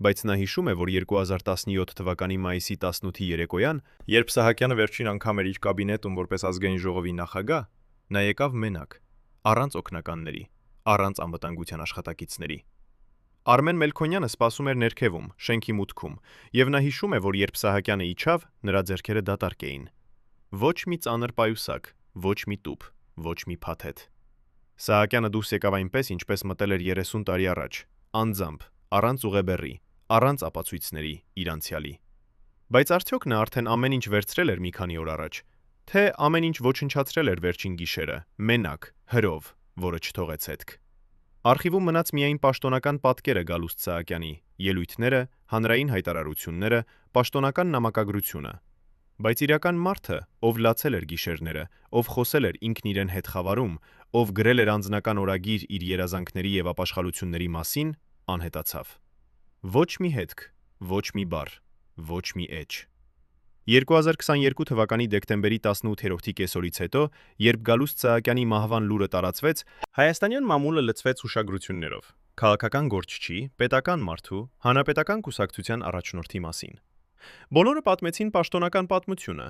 բայց նա հիշում է, որ 2017 թվականի մայիսի 18-ի երեկոյան, երբ Սահակյանը վերջին անգամ էր իր կաբինետում որպես ազգային ժողովի նախագահ, նա եկավ մենակ, առանց օգնականների, առանց անվտանգության աշխատակիցների։ Արմեն Մելքոնյանը սպասում էր ներքևում, շենքի մուտքում, եւ նա հիշում է, որ երբ Սահակյանը իջավ, նրա ձեռքերը դատարկ էին։ Ոչ մի ծանր պայուսակ, ոչ մի տուփ, ոչ մի փաթեթ։ Սահակյանը դուրս եկավ այնպես, ինչպես մտել էր 30 տարի առաջ, անձամբ, առանց ուղեբեռի, առանց ապացույցների իր անցյալի։ Բայց արդյոք նա արդեն ամեն ինչ վերցրել էր մի քանի օր առաջ, թե ամեն ինչ ոչնչացրել էր վերջին գիշերը, մենակ, հրով, որը չթողեց հետք։ Արխիվում մնաց միայն պաշտոնական պատկերը Գալուստ Սահակյանի, ելույթները, հանրային հայտարարությունները, պաշտոնական նամակագրությունը։ Բայց իրական մարդը, ով լացել էր գիշերները, ով խոսել էր ինքն իրեն հետ խավարում, ով գրել էր անձնական օրագիր իր երազանքների եւ ապաշխարությունների մասին, անհետացավ։ Ոչ մի հետք, ոչ մի բառ, ոչ մի էջ։ 2022 թվականի դեկտեմբերի 18-րդի կեսօրից հետո, երբ Գալուստ Սահակյանի մահվան լուրը տարածվեց, հայաստանյան մամուլը լցվեց հուշագրություններով, քաղաքական գործչի, պետական մարդու, հանրապետական կուսակցության առաջնորդի մասին։ Բոլորը պատմեցին պաշտոնական պատմությունը,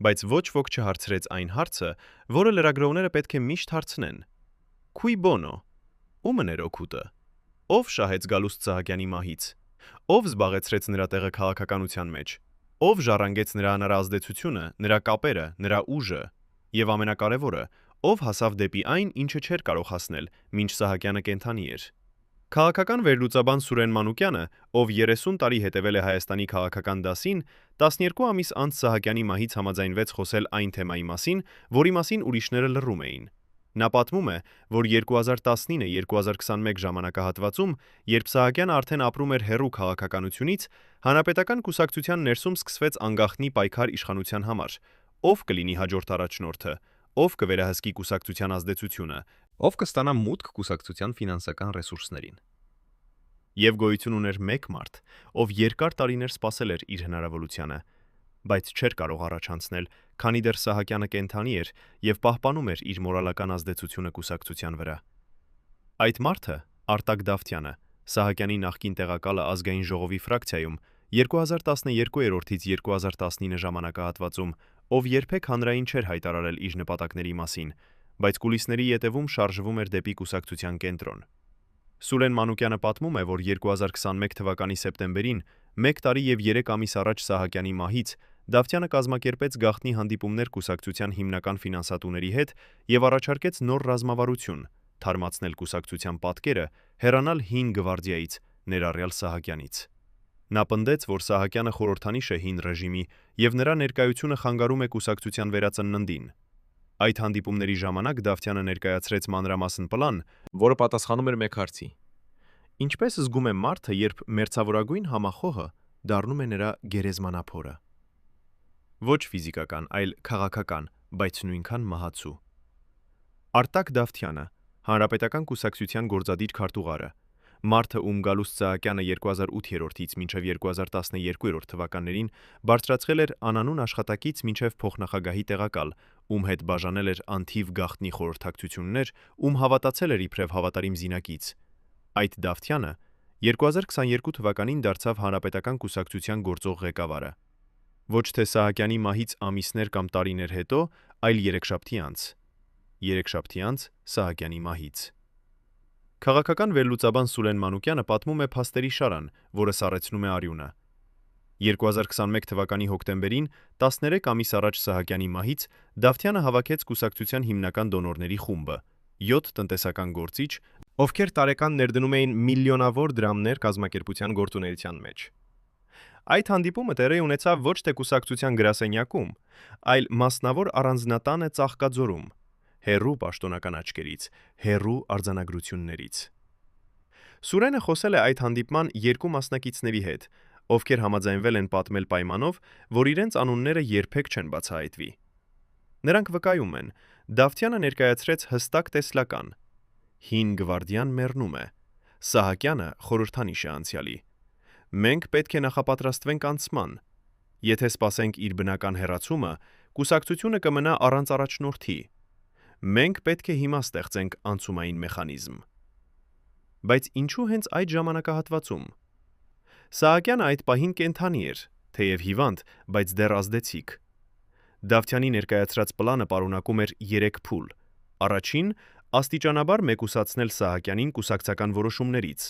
բայց ոչ ոք չհարցրեց այն հարցը, որը լրագրողները պետք է միշտ հարցնեն. Cui bono? Ո՞ւմն էր օգուտը? Ով շահեց Գալուստ Սահակյանի մահից? Ով զբաղեցրեց նրա տեղը քաղաքականության մեջ? Ով ժառանգեց նրա անհարազդեցությունը, նրա կապերը, նրա ուժը, եւ ամենակարևորը, ով հասավ դեպի այն, ինչը չէր կարող հասնել, մինչ Սահակյանը կենդանի էր։ Քաղաքական վերլուծաբան Սուրեն Մանուկյանը, ով 30 տարի հետևել է Հայաստանի քաղաքական դասին, 12 ամիս անց Սահակյանի մահից համաձայնվեց խոսել այն թեմայի մասին, որի մասին ուրիշները լռում էին։ Նա պատմում է, որ 2019-2021 ժամանակահատվածում, երբ Սահակյանը արդեն ապրում էր հեռու քաղաքականությունից, Հանրապետական կուսակցության ներսում սկսվեց անգախնի պայքար իշխանության համար։ Ով կլինի հաջորդ առաջնորդը, ով կվերահսկի կուսակցության ազդեցությունը, ով կստանա մուտք կուսակցության ֆինանսական ռեսուրսներին։ Եվ գոյություն ուներ մեկ մարդ, ով երկար տարիներ սպասել էր իր հնարավորությանը, բայց չէր կարող առաջանցնել, քանի դեռ Սահակյանը կենդանի էր եւ պահպանում էր իր մորալական ազդեցությունը կուսակցության վրա։ Այդ մարդը Արտակ Դավթյանը, Սահակյանի նախկին տեղակալը ազգային ժողովի ֆրակցիայում 2012-ից 2019 ժամանակահատվածում, ով երբեք հանրային չէր հայտարարել իր նպատակների մասին, բայց կուլիսների ետևում շարժվում էր դեպի կուսակցության կենտրոն։ Սուրեն Մանուկյանը պատմում է, որ 2021 թվականի սեպտեմբերին, 1 տարի եւ 3 ամիս առաջ Սահակյանի մահից, Դավթյանը կազմակերպեց գաղտնի հանդիպումներ կուսակցության հիմնական ֆինանսատուների հետ եւ առաջարկեց նոր ռազմավարություն, թարմացնել կուսակցության պատկերը, հեռանալ հին գվարդիայից, ներառյալ Սահակյանից։ Նա պնդեց, որ Սահակյանը խորհրդանիշ է հին ռեժիմի եւ նրա ներկայությունը խանգարում է կուսակցության վերածննդին։ Այդ հանդիպումների ժամանակ Դավթյանը ներկայացրեց մանրամասն պլան, որը պատասխանում էր մեկ հարցի. Ինչպես զգում է մարդը, երբ մերձավորագույն համախոհը դառնում է նրա գերեզմանափորը։ Ոչ ֆիզիկական, այլ քաղաքական, բայց նույնքան մահացու։ Արտակ Դավթյանը, Հանրապետական կուսակցության գործադիր քարտուղարը, մարդը, ում Գալուստ Սահակյանը 2008-ից մինչև 2012 թվականներին բարձրացրել էր անանուն աշխատակից մինչև փոխնախագահի տեղակալ, ում հետ բաժանել էր անթիվ գաղտնի խորհրդակցություններ, ում հավատացել էր իբրև հավատարիմ զինակից։ Այդ Դավթյանը 2022 թվականին դարձավ Հանրապետական կուսակցության գործող ղեկավարը։ Ոչ թե Սահակյանի մահից ամիսներ կամ տարիներ հետո, այլ երեքշաբթի անց։ Երեքշաբթի անց Սահակյանի մահից։ Քաղաքական վերլուծաբան Սուրեն Մանուկյանը պատմում է փաստերի շարան, որը սառեցնում է արյունը։ 2021 թվականի հոկտեմբերին, 13 ամիս առաջ Սահակյանի մահից, Դավթյանը հավաքեց կուսակցության հիմնական դոնորների խումբը, 7 տնտեսական գործիչ, ովքեր տարեկան ներդնում էին միլիոնավոր դրամներ կազմակերպության գործունեության մեջ։ Այդ հանդիպումը տեղի ունեցավ ոչ թե կուսակցության գրասենյակում, այլ մասնավոր առանձնատանը Ծաղկաձորում, հեռու պաշտոնական աչքերից, հեռու արձանագրություններից։ Սուրենը խոսել է այդ հանդիպման երկու մասնակիցների հետ, ովքեր համաձայնվել են պատմել պայմանով, որ իրենց անունները երբեք չեն բացահայտվի։ Նրանք վկայում են, Դավթյանը ներկայացրեց հստակ տեսլական. Հին գվարդիան մեռնում է, Սահակյանը խորհրդանիշ է անցյալի։ մենք պետք է նախապատրաստվենք անցման։ Եթե սպասենք իր բնական հեռացումը, կուսակցությունը կմնա առանց առաջնորդի։ Մենք պետք է հիմա ստեղծենք անցումային մեխանիզմ։ Բայց ինչու հենց այդ ժամանակահատվածում։ Սահակյանը այդ պահին կենդանի էր, թեև հիվանդ, բայց դեռ ազդեցիկ։ Դավթյանի ներկայացրած պլանը պարունակում էր 3 փուլ։ Առաջին՝ աստիճանաբար մեկուսացնել Սահակյանին կուսակցական որոշումներից։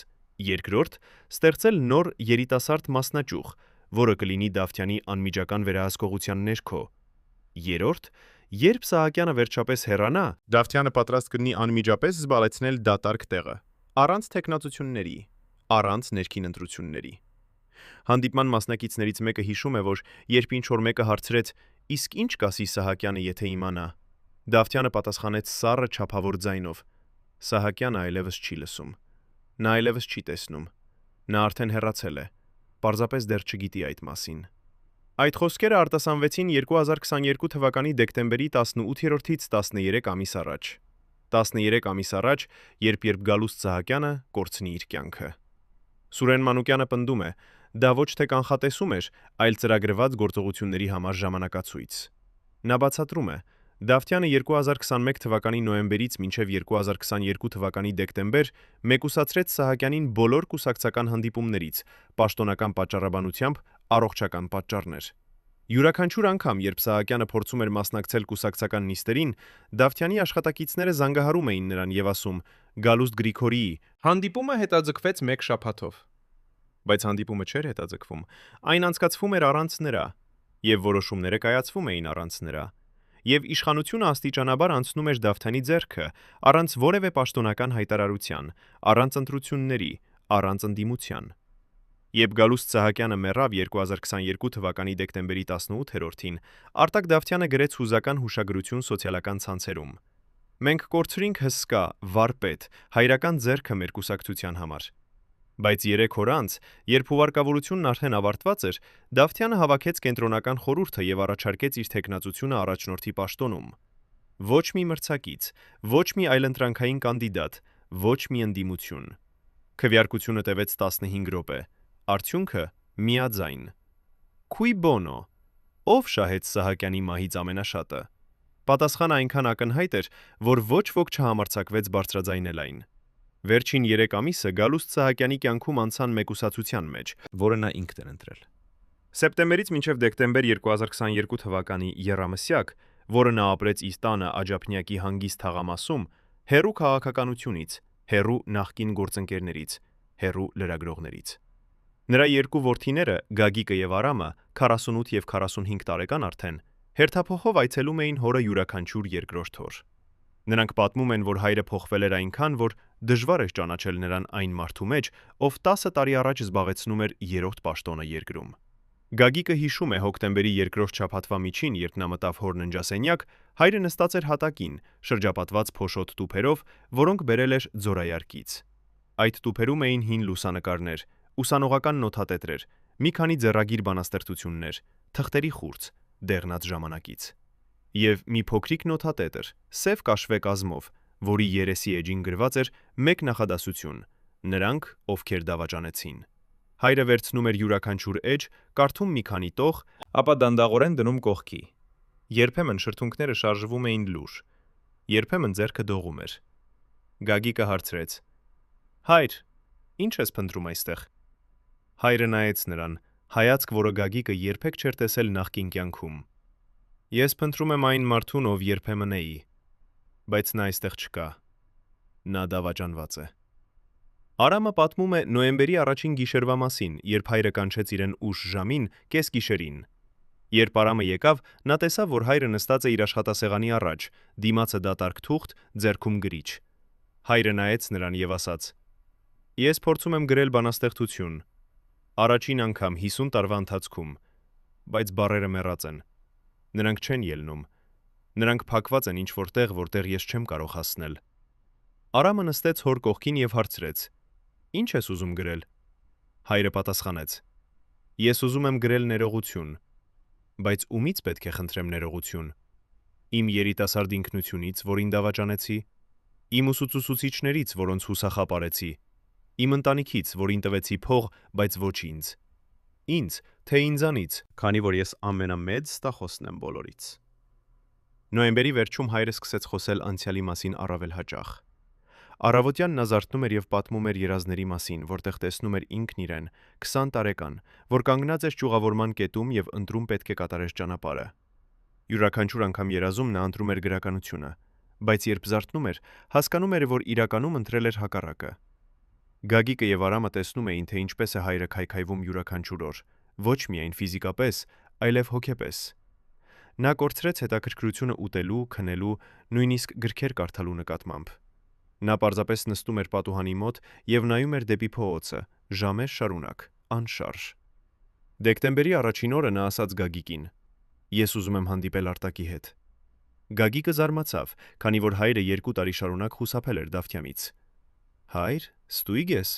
Երկրորդ՝ ստեղծել նոր երիտասարդ մասնաճյուղ, որը կլինի Դավթյանի անմիջական վերահսկողության ներքո։ Երրորդ՝ երբ Սահակյանը վերջապես հեռանա, Դավթյանը պատրաստ կլինի անմիջապես զբաղեցնել դատարկ տեղը, առանց թեկնածությունների, առանց ներքին ընտրությունների։ Հանդիպման մասնակիցներից մեկը հիշում է, որ երբ ինչ-որ մեկը հարցրեց. «Իսկ ինչ կասի Սահակյանը, եթե իմանա», Դավթյանը պատասխանեց սառը չափավոր ձայնով. «Սահակյանը այլևս չի լսում։ Նա այլևս չի տեսնում։ Նա արդեն հեռացել է։ Պարզապես դեռ չգիտի այդ մասին»։ Այդ խոսքերը արտասանվեցին 2022 թվականի դեկտեմբերի 18-ից 13 ամիս առաջ։ 13 ամիս առաջ, երբ Գալուստ Սահակյանը կորցնի իր կյանքը։ Սուրեն Մանուկյանը պնդում է, դա ոչ թե կանխատեսում էր, այլ ծրագրված գործողությունների համար ժամանակացույց։ Նա բացատրում է, Դավթյանը 2021 թվականի նոյեմբերից մինչև 2022 թվականի դեկտեմբեր մեկուսացրեց Սահակյանին բոլոր կուսակցական հանդիպումներից, պաշտոնական պատճառաբանությամբ առողջական պատճառներ։ Յուրաքանչյուր անգամ, երբ Սահակյանը փորձում էր մասնակցել կուսակցական նիստերին, Դավթյանի աշխատակիցները զանգահարում էին նրան եւ ասում. «Գալուստ Գրիգորիի հանդիպումը հետաձգվեց 1 շաբաթով»։ Բայց հանդիպումը չէր հետաձգվում, այն անցկացվում էր առանց նրա, եւ որոշումները կայացվում էին առանց նրա, եւ իշխանությունը աստիճանաբար անցնում էր Դավթյանի ձեռքը, առանց որևէ պաշտոնական հայտարարության, առանց ընտրությունների, առանց ընդդիմության։ Երբ Գալուստ Սահակյանը մեռավ 2022 թվականի դեկտեմբերի 18-ին, Արտակ Դավթյանը գրեց հուզական հուշագրություն սոցիալական ցանցերում. «Մենք կորցրինք հսկա, վարպետ, հայրական ձեռքը մեր կուսակցության համար»։ Բայց 3 օր անց, երբ հուղարկավորությունն արդեն ավարտված էր, Դավթյանը հավաքեց կենտրոնական խորհուրդը եւ առաջարկեց իր թեկնածությունը առաջնորդի պաշտոնում։ Ոչ մի մրցակից, ոչ մի այլընտրանքային կանդիդատ, ոչ մի ընդդիմություն։ Քվեարկությունը տևեց 15 րոպե։ Արդյունքը՝ միաձայն։ Cui bono? Ով շահեց Սահակյանի մահից ամենաշատը։ Պատասխանը այնքան ակնհայտ էր, որ ոչ ոք չհամարձակվեց բարձրաձայնել այն։ Վերջին 3 ամիսը Գալուստ Սահակյանի կյանքում անցան մեկուսացության մեջ, որը նա ինքն էր ընտրել։ Սեպտեմբերից մինչև դեկտեմբեր 2022 թվականի եռամսյակ, որը նա ապրեց իր տանը Աջափնյակի հանգիստ թաղամասում, հեռու քաղաքականությունից, հեռու նախկին գործընկերներից, հեռու լրագրողներից։ Նրա 2 որդիները, Գագիկը եւ Արամը, 48 եւ 45 տարեկան արդեն, հերթափոխով այցելում էին հորը յուրաքանչյուր երկրորդ օր։ Նրանք պատմում են, որ հայրը փոխվել էր այնքան, որ դժվար էր ճանաչել նրան այն մարդու մեջ, ով 10 տարի առաջ զբաղեցնում էր 3-րդ պաշտոնը երկրում։ Գագիկը հիշում է հոկտեմբերի 2-րդ շաբաթվա միջին, երբ նա մտավ հոր ննջասենյակ, հայրը նստած էր հատակին, շրջապատված փոշոտ տուփերով, որոնք բերել էր Ձորայարկից։ Այդ տուփերում էին հին լուսանկարներ, ուսանողական նոթատետրեր, մի քանի ձեռագիր բանաստեղծություններ, թղթերի խուրձ, դեղնած ժամանակից։ Եվ մի փոքրիկ նոթատետր, սև կաշվե կազմով, որի երեսի էջին գրված էր մեկ նախադասություն. նրանք, ովքեր դավաճանեցին։ Հայրը վերցնում էր յուրաքանչյուր էջ, կարդում մի քանի տող, ապա դանդաղորեն դնում կողքի։ Երբեմն շրթունքները շարժվում էին լուր, երբեմն ձեռքը դողում էր։ Գագիկը հարցրեց. «Հայր, ի՞նչ ես փնտրում այստեղ»։ Հայրը նայեց նրան, հայացք, որը Գագիկը երբեք չէր տեսել նախկին կյանքում։ «Ես փնտրում եմ այն մարդուն, ով երբեմն էի, բայց նա այստեղ չկա։ Նա դավաճանված է»։ Արամը պատմում է նոյեմբերի առաջին գիշերվա մասին, երբ հայրը կանչեց իրեն ուշ ժամին, կես գիշերին։ Երբ Արամը եկավ, նա տեսավ, որ հայրը նստած է իր աշխատասեղանի առաջ, դիմացը դատարկ թուղթ, ձեռքում գրիչ։ Հայրը նայեց նրան եւ ասաց. «Ես փորձում եմ գրել բանաստեղծություն։ Առաջին անգամ 50 տարվա ընթացքում, բայց բառերը մեռած են։ Նրանք չեն ելնում։ Նրանք փակված են ինչ-որ տեղ, որտեղ ես չեմ կարող հասնել»։ Արամը նստեց հոր կողքին եւ հարցրեց. «Ինչ ես ուզում գրել»։ Հայրը պատասխանեց. «Ես ուզում եմ գրել ներողություն, բայց ումից պետք է խնդրեմ ներողություն։ Իմ երիտասարդ ինքնությունից, որին դավաճանեցի, իմ ուսուցուցիչներից, որոնց հուսախաբ արեցի, Իմ ընտանիքից, որին տվեցի փող, բայց ոչ ինձ։ Ինձ, թե ինձանից, քանի որ ես ամենամեծ ստախոսն եմ բոլորից։ Նոյեմբերի վերջում հայրը սկսեց խոսել անցյալի մասին առավել հաճախ։ Առավոտյան նա զարթնում էր եւ պատմում էր երազների մասին, որտեղ տեսնում էր ինքն իրեն 20 տարեկան, որ կանգնած էր ճյուղավորման կետում եւ ընտրում պետք է կատարես ճանապարհը։ Յուրաքանչյուր անգամ երազում նա ընտրում էր գրականությունը, բայց երբ զարթնում էր, հասկանում էր, որ իրականում ընտրել էր հակառակը։ Գագիկը եւ Արամը տեսնում էին, թե ինչպես է հայրը քայքայվում յուրաքանչյուր օր, ոչ միայն ֆիզիկապես, այլև հոգեպես։ Նա կորցրեց հետաքրքրությունը ուտելու, քնելու, նույնիսկ գրքեր կարդալու նկատմամբ։ Նա պարզապես նստում էր պատուհանի մոտ եւ նայում էր դեպի փողոցը, ժամեր շարունակ, անշարժ։ Դեկտեմբերի առաջին օրը նա ասաց Գագիկին. «Ես ուզում եմ հանդիպել Արտակի հետ»։ Գագիկը զարմացավ, քանի որ հայրը 2 տարի շարունակ խուսափել էր Դավթյամից։ «Հայր, ստույգ ես»։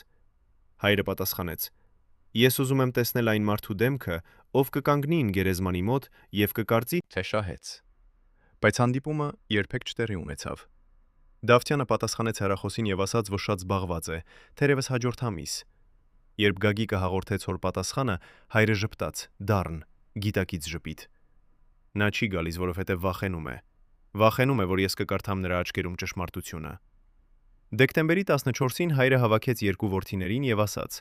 Հայրը պատասխանեց. «Ես ուզում եմ տեսնել այն մարդու դեմքը, ով կկանգնի իմ գերեզմանի մոտ եւ կկարծի, թե շահեց։ Բայց հանդիպումը երբեք չտեղի ունեցավ։ Դավթյանը պատասխանեց հեռախոսին եւ ասաց, որ շատ զբաղված է, թերևս հաջորդ ամիս։ Երբ Գագիկը հաղորդեց հոր պատասխանը, հայրը ժպտաց, դառն, գիտակից ժպիտ։ Նա չի գալիս, որովհետեւ վախենում է։ Վախենում է, որ ես կկարդամ նրա աչքերում ճշմարտությունը։ Դեկտեմբերի 14-ին հայրը հավաքեց 2 որդիներին եւ ասաց.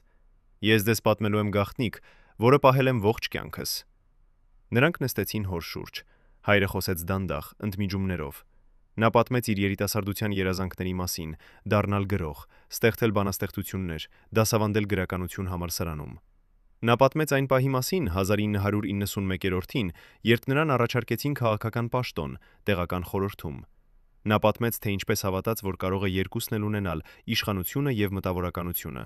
«Ես ձեզ պատմելու եմ գաղտնիք, որը պահել եմ ողջ կյանքս»։ Նրանք նստեցին հոր շուրջ։ Հայրը խոսեց դանդաղ, ընդմիջումներով։ Նա պատմեց իր երիտասարդության երազանքների մասին, դառնալ գրող, ստեղծել բանաստեղծություններ, դասավանդել գրականություն համալսարանում։ Նա պատմեց այն պահի մասին 1991-ին, երբ նրան առաջարկեցին քաղաքական պաշտոն, տեղական խորհրդում։ Նա պատմեց, թե ինչպես հավատաց, որ կարող է երկուսն էլ ունենալ՝ իշխանությունը եւ մտավորականությունը։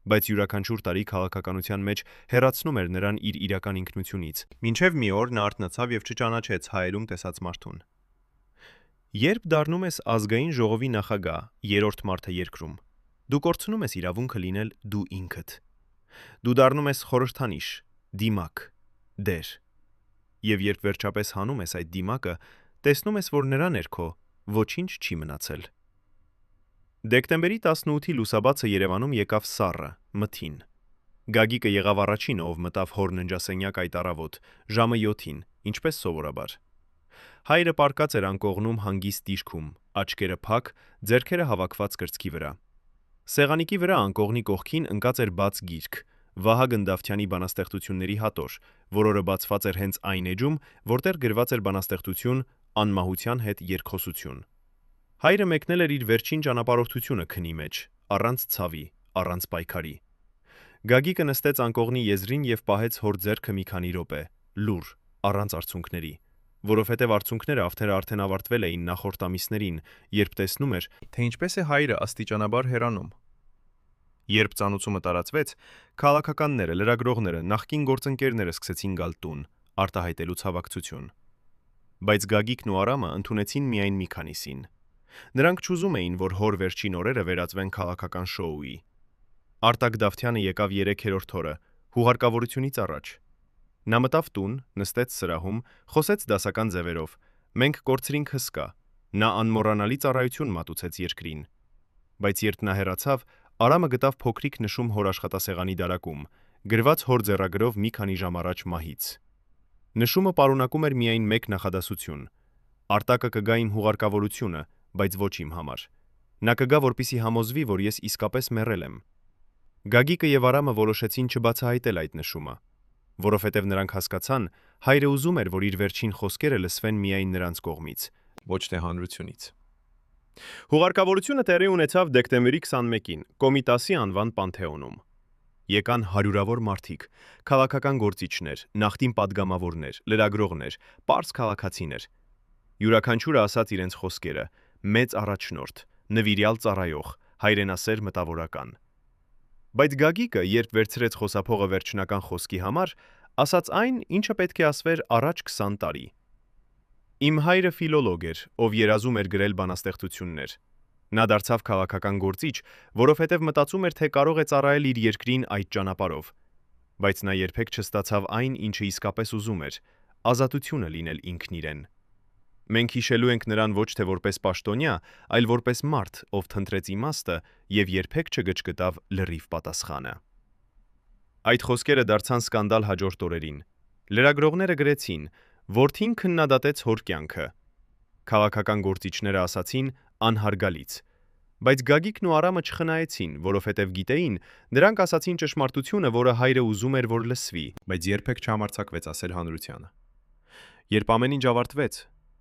Բայց յուրաքանչյուր տարի քաղաքականության մեջ հեռացնում էր նրան իր իրական ինքնությունից, մինչև մի օր նա արթնացավ եւ չճանաչեց հայերում տեսած մարդուն։ Երբ դառնում ես ազգային ժողովի նախագահ, երրորդ մարդը երկրում, դու կորցնում ես իրավունքը լինել դու ինքդ։ Դու դառնում ես խորհրդանիշ, դիմակ, դեր։ Եվ երբ վերջապես հանում ես այդ դիմակը, տեսնում ես, որ նրա ներքո ոչինչ չի մնացել։ Դեկտեմբերի 18-ի լուսաբացը Երևանում եկավ սառը, մթին։ Գագիկը եղավ առաջինը, ով մտավ հոր ննջասենյակ այդ առավոտ, ժամը 7-ին, ինչպես սովորաբար։ Հայրը պառկած էր անկողնում հանգիստ դիրքում, աչքերը փակ, ձեռքերը հավաքված կրծքի վրա։ Սեղանիկի վրա անկողնի կողքին ընկած էր բաց գիրք, Վահագն Դավթյանի բանաստեղծությունների հատոր, որը բացված էր հենց այն էջում, որտեղ գրված էր բանաստեղծություն «Անմահության հետ երկխոսություն»։ Հայրը մեկնել էր իր վերջին ճանապարհորդությունը քնի մեջ, առանց ցավի, առանց պայքարի։ Գագիկը նստեց անկողնի եզրին եւ պահեց հոր ձեռքը մի քանի րոպե, լուռ, առանց արցունքների, որովհետեւ արցունքները արդեն ավարտվել էին նախորդ ամիսներին, երբ տեսնում էր, թե ինչպես է հայրը աստիճանաբար հեռանում։ Երբ ծանուցումը տարածվեց, քաղաքականները, լրագրողները, նախկին գործընկերները սկսեցին գալ տուն, արտահայտելու ցավակցություն։ Բայց Գագիկն ու Արամը ընդունեցին միայն մի քանիսին։ Նրանք չուզում էին, որ հոր վերջին օրերը վերածվեն քաղաքական շոուի։ Արտակ Դավթյանը եկավ 3-րդ օրը, հուղարկավորությունից առաջ։ Նա մտավ տուն, նստեց սրահում, խոսեց դասական ձևերով. «Մենք կորցրինք հսկա»։ Նա անմոռանալի ծառայություն մատուցեց երկրին։ Բայց երբ նա հեռացավ, Արամը գտավ փոքրիկ նշում հոր աշխատասեղանի դարակում, գրված հոր ձեռագրով մի քանի ժամ առաջ մահից։ Նշումը պարունակում էր միայն մեկ նախադասություն. «Արտակը կգա իմ հուղարկավորությունը, բայց ոչ իմ համար։ Նա կգա, որպեսզի համոզվի, որ ես իսկապես մեռել եմ»։ Գագիկը եւ Արամը որոշեցին չբացահայտել այդ նշումը, որովհետեւ նրանք հասկացան, հայրը ուզում էր, որ իր վերջին խոսքերը լսվեն միայն նրանց կողմից, ոչ թե հանրությունից։ Հուղարկավորությունը տեղի ունեցավ դեկտեմբերի 21-ին Կոմիտասի անվան Պանթեոնում։ Եկան հարյուրավոր մարդիկ, քաղաքական գործիչներ, նախկին պատգամավորներ, լրագրողներ, պարզ քաղաքացիներ։ Յուրաքանչյուրը ասաց իրենց խոսքերը, մեծ առաջնորդ, նվիրյալ ծառայող, հայրենասեր մտավորական։ Բայց Գագիկը, երբ վերցրեց խոսափողը վերջնական խոսքի համար, ասաց այն, ինչը պետք է ասվեր առաջ 20 տարի։ Իմ հայրը ֆիլոլոգ էր, ով երազում էր գրել բանաստեղծություններ։ Նա դարձավ քաղաքական գործիչ, որովհետև մտածում էր, թե կարող է ծառայել իր երկրին այդ ճանապարհով։ Բայց նա երբեք չստացավ այն, ինչը իսկապես ուզում էր՝ ազատությունը լինել ինքն իրեն։ Մենք հիշելու ենք նրան ոչ թե որպես պաշտոնյա, այլ որպես մարդ, ով թընտրեց իմաստը եւ երբեք չգճգտավ լրիվ պատասխանը։ Այդ խոսքերը դարձան սկանդալ հաջորդ օրերին։ Լրագրողները գրեցին. «Որդին քննադատեց հոր կյանքը»։ Քաղաքական գործիչները ասացին անհարգալից։ Բայց Գագիկն ու Արամը չխնայեցին, որովհետև գիտեին, նրանք ասացին ճշմարտությունը, որը հայրը ուզում էր, որ լսվի, բայց երբեք չհամարձակվեց ասել հանրությանը։ Երբ ամեն ինչ ավարտվեց,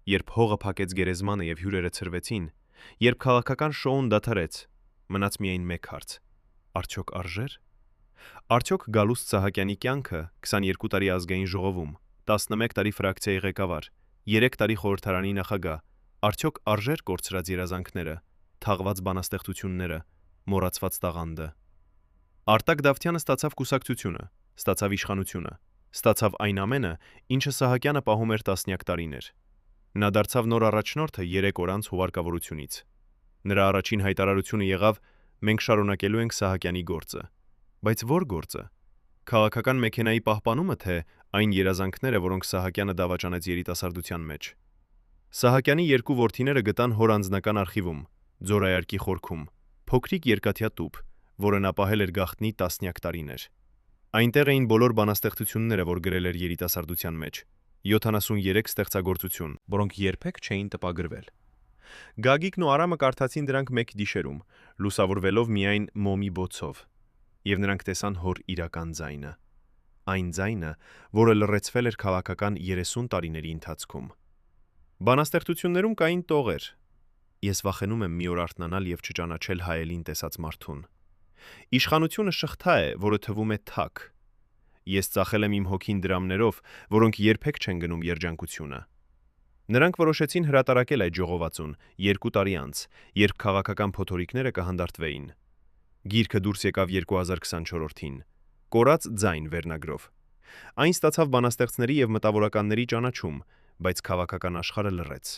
երբ հողը փակեց գերեզմանը եւ հյուրերը ցրվեցին, երբ քաղաքական շոուն դադարեց, մնաց միայն մեկ հարց. արդյոք արժեր։ Արդյոք Գալուստ Սահակյանի կյանքը 22 տարի ազգային ժողովում, 11 տարի ֆրակցիայի ղեկավար, 3 տարի խորհրդարանի նախագահ, արդյոք արժեր կորցրած երազանքները, թաղված բանաստեղծությունները, մոռացված տաղանդը։ Արտակ Դավթյանը ստացավ կուսակցությունը, ստացավ իշխանությունը, ստացավ այն ամենը, ինչը Սահակյանը պահում էր տասնյակ տարիներ։ Նա դարձավ նոր առաջնորդը 3 օր անց հուղարկավորությունից։ Նրա առաջին հայտարարությունը եղավ. «Մենք շարունակելու ենք Սահակյանի գործը»։ Բայց ո՞ր գործը։ Քաղաքական մեքենայի պահպանումը, թե այն երազանքները, որոնք Սահակյանը դավաճանեց երիտասարդության մեջ։ Սահակյանի երկու որդիները գտան հոր անձնական արխիվում, Ձորայարկի խորքում, փոքրիկ երկաթյա տուփ, որը նա պահել էր գաղտնի տասնյակ տարիներ։ Այնտեղ էին բոլոր բանաստեղծությունները, որ գրել էր երիտասարդության մեջ, 73 ստեղծագործություն, որոնք երբեք չէին տպագրվել։ Գագիկն ու Արամը կարդացին դրանք մեկ գիշերում, լուսավորվելով միայն մոմի բոցով, եւ նրանք տեսան հոր իրական ձայնը։ Այն ձայնը, որը լռեցվել էր քաղաքական 30 տարիների ընթացքում։ Բանաստեղծություններում կային տողեր։ Ես վախենում եմ մի օր արթնանալ եւ չճանաչել հայելին տեսած մարդուն։ Իշխանությունը շղթա է, որը թվում է թակ։ Ես ծախել եմ իմ հոգին դրամներով, որոնք երբեք չեն գնում երջանկությունը։ Նրանք որոշեցին հրատարակել այդ ժողովածուն 2 տարի անց, երբ քաղաքական փոթորիկները կհանդարտվեին։ Գիրքը դուրս եկավ 2024-ին, կորած ձայն վերնագրով։ Այն ստացավ բանաստեղծների եւ մտավորականների ճանաչում, բայց քաղաքական աշխարհը լռեց։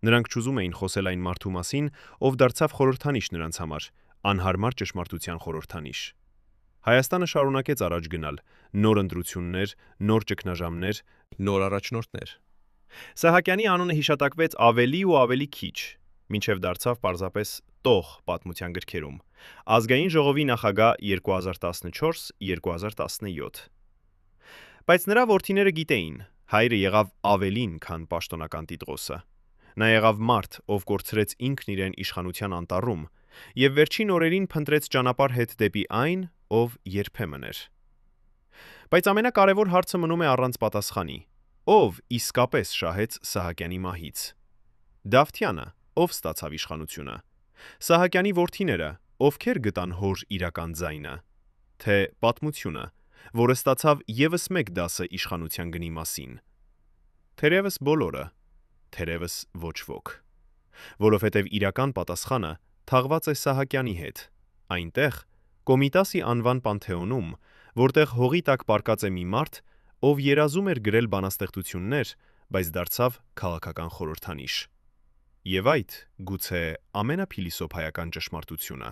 Նրանք չուզում էին խոսել այն մարդու մասին, ով դարձավ խորհրդանիշ նրանց համար, անհարմար ճշմարտության խորհրդանիշ։ Հայաստանը շարունակեց առաջ գնալ, նոր ընտրություններ, նոր ճգնաժամեր, նոր առաջնորդներ։ Սահակյանի անունը հիշատակվեց ավելի ու ավելի քիչ, մինչև դարձավ պարզապես տող պատմության գրքերում։ Ազգային ժողովի նախագահ 2014-2017։ Բայց նրա որդիները գիտեին, հայրը եղավ ավելին, քան պաշտոնական տիտղոսը։ Նա եղավ մարդ, ով կորցրեց ինքն իրեն իշխանության անտառում, եւ վերջին օրերին փնտրեց ճանապարհ հետ դեպի այն, ով երբեմն էր։ Բայց ամենակարևոր հարցը մնում է առանց պատասխանի. ով իսկապես շահեց Սահակյանի մահից։ Դավթյանը, ով ստացավ իշխանությունը։ Սահակյանի որդիները, ովքեր գտան հոր իրական ձայնը, թե պատմությունը, որը ստացավ եւս մեկ դասը իշխանության գնի մասին։ Թերևս բոլորը, թերևս ոչ ոք։ Որովհետև իրական պատասխանը թաղված է Սահակյանի հետ, այնտեղ Կոմիտասի անվան պանթեոնում, որտեղ հողի տակ պառկած է մի մարդ, ով երազում էր գրել բանաստեղծություններ, բայց դարձավ քաղաքական խորհրդանիշ։ Եվ այդ, գուցե, ամենափիլիսոփայական ճշմարտությունը,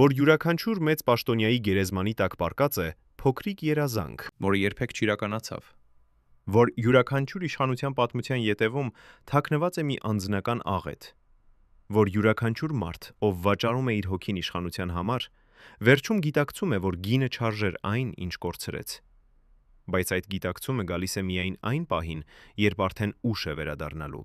որ յուրաքանչյուր մեծ պաշտոնյայի գերեզմանի տակ պառկած է փոքրիկ երազանք, որը երբեք չիրականացավ, որ յուրաքանչյուր իշխանության պատմության ետևում թաքնված է մի անձնական աղետ, որ յուրաքանչյուր մարդ, ով վաճառում է իր հոգին իշխանության համար, վերջում գիտակցում է, որ գինը չարժեր այն, ինչ կորցրեց։ Բայց այդ գիտակցումը գալիս է միայն այն պահին, երբ արդեն ուշ է վերադառնալու։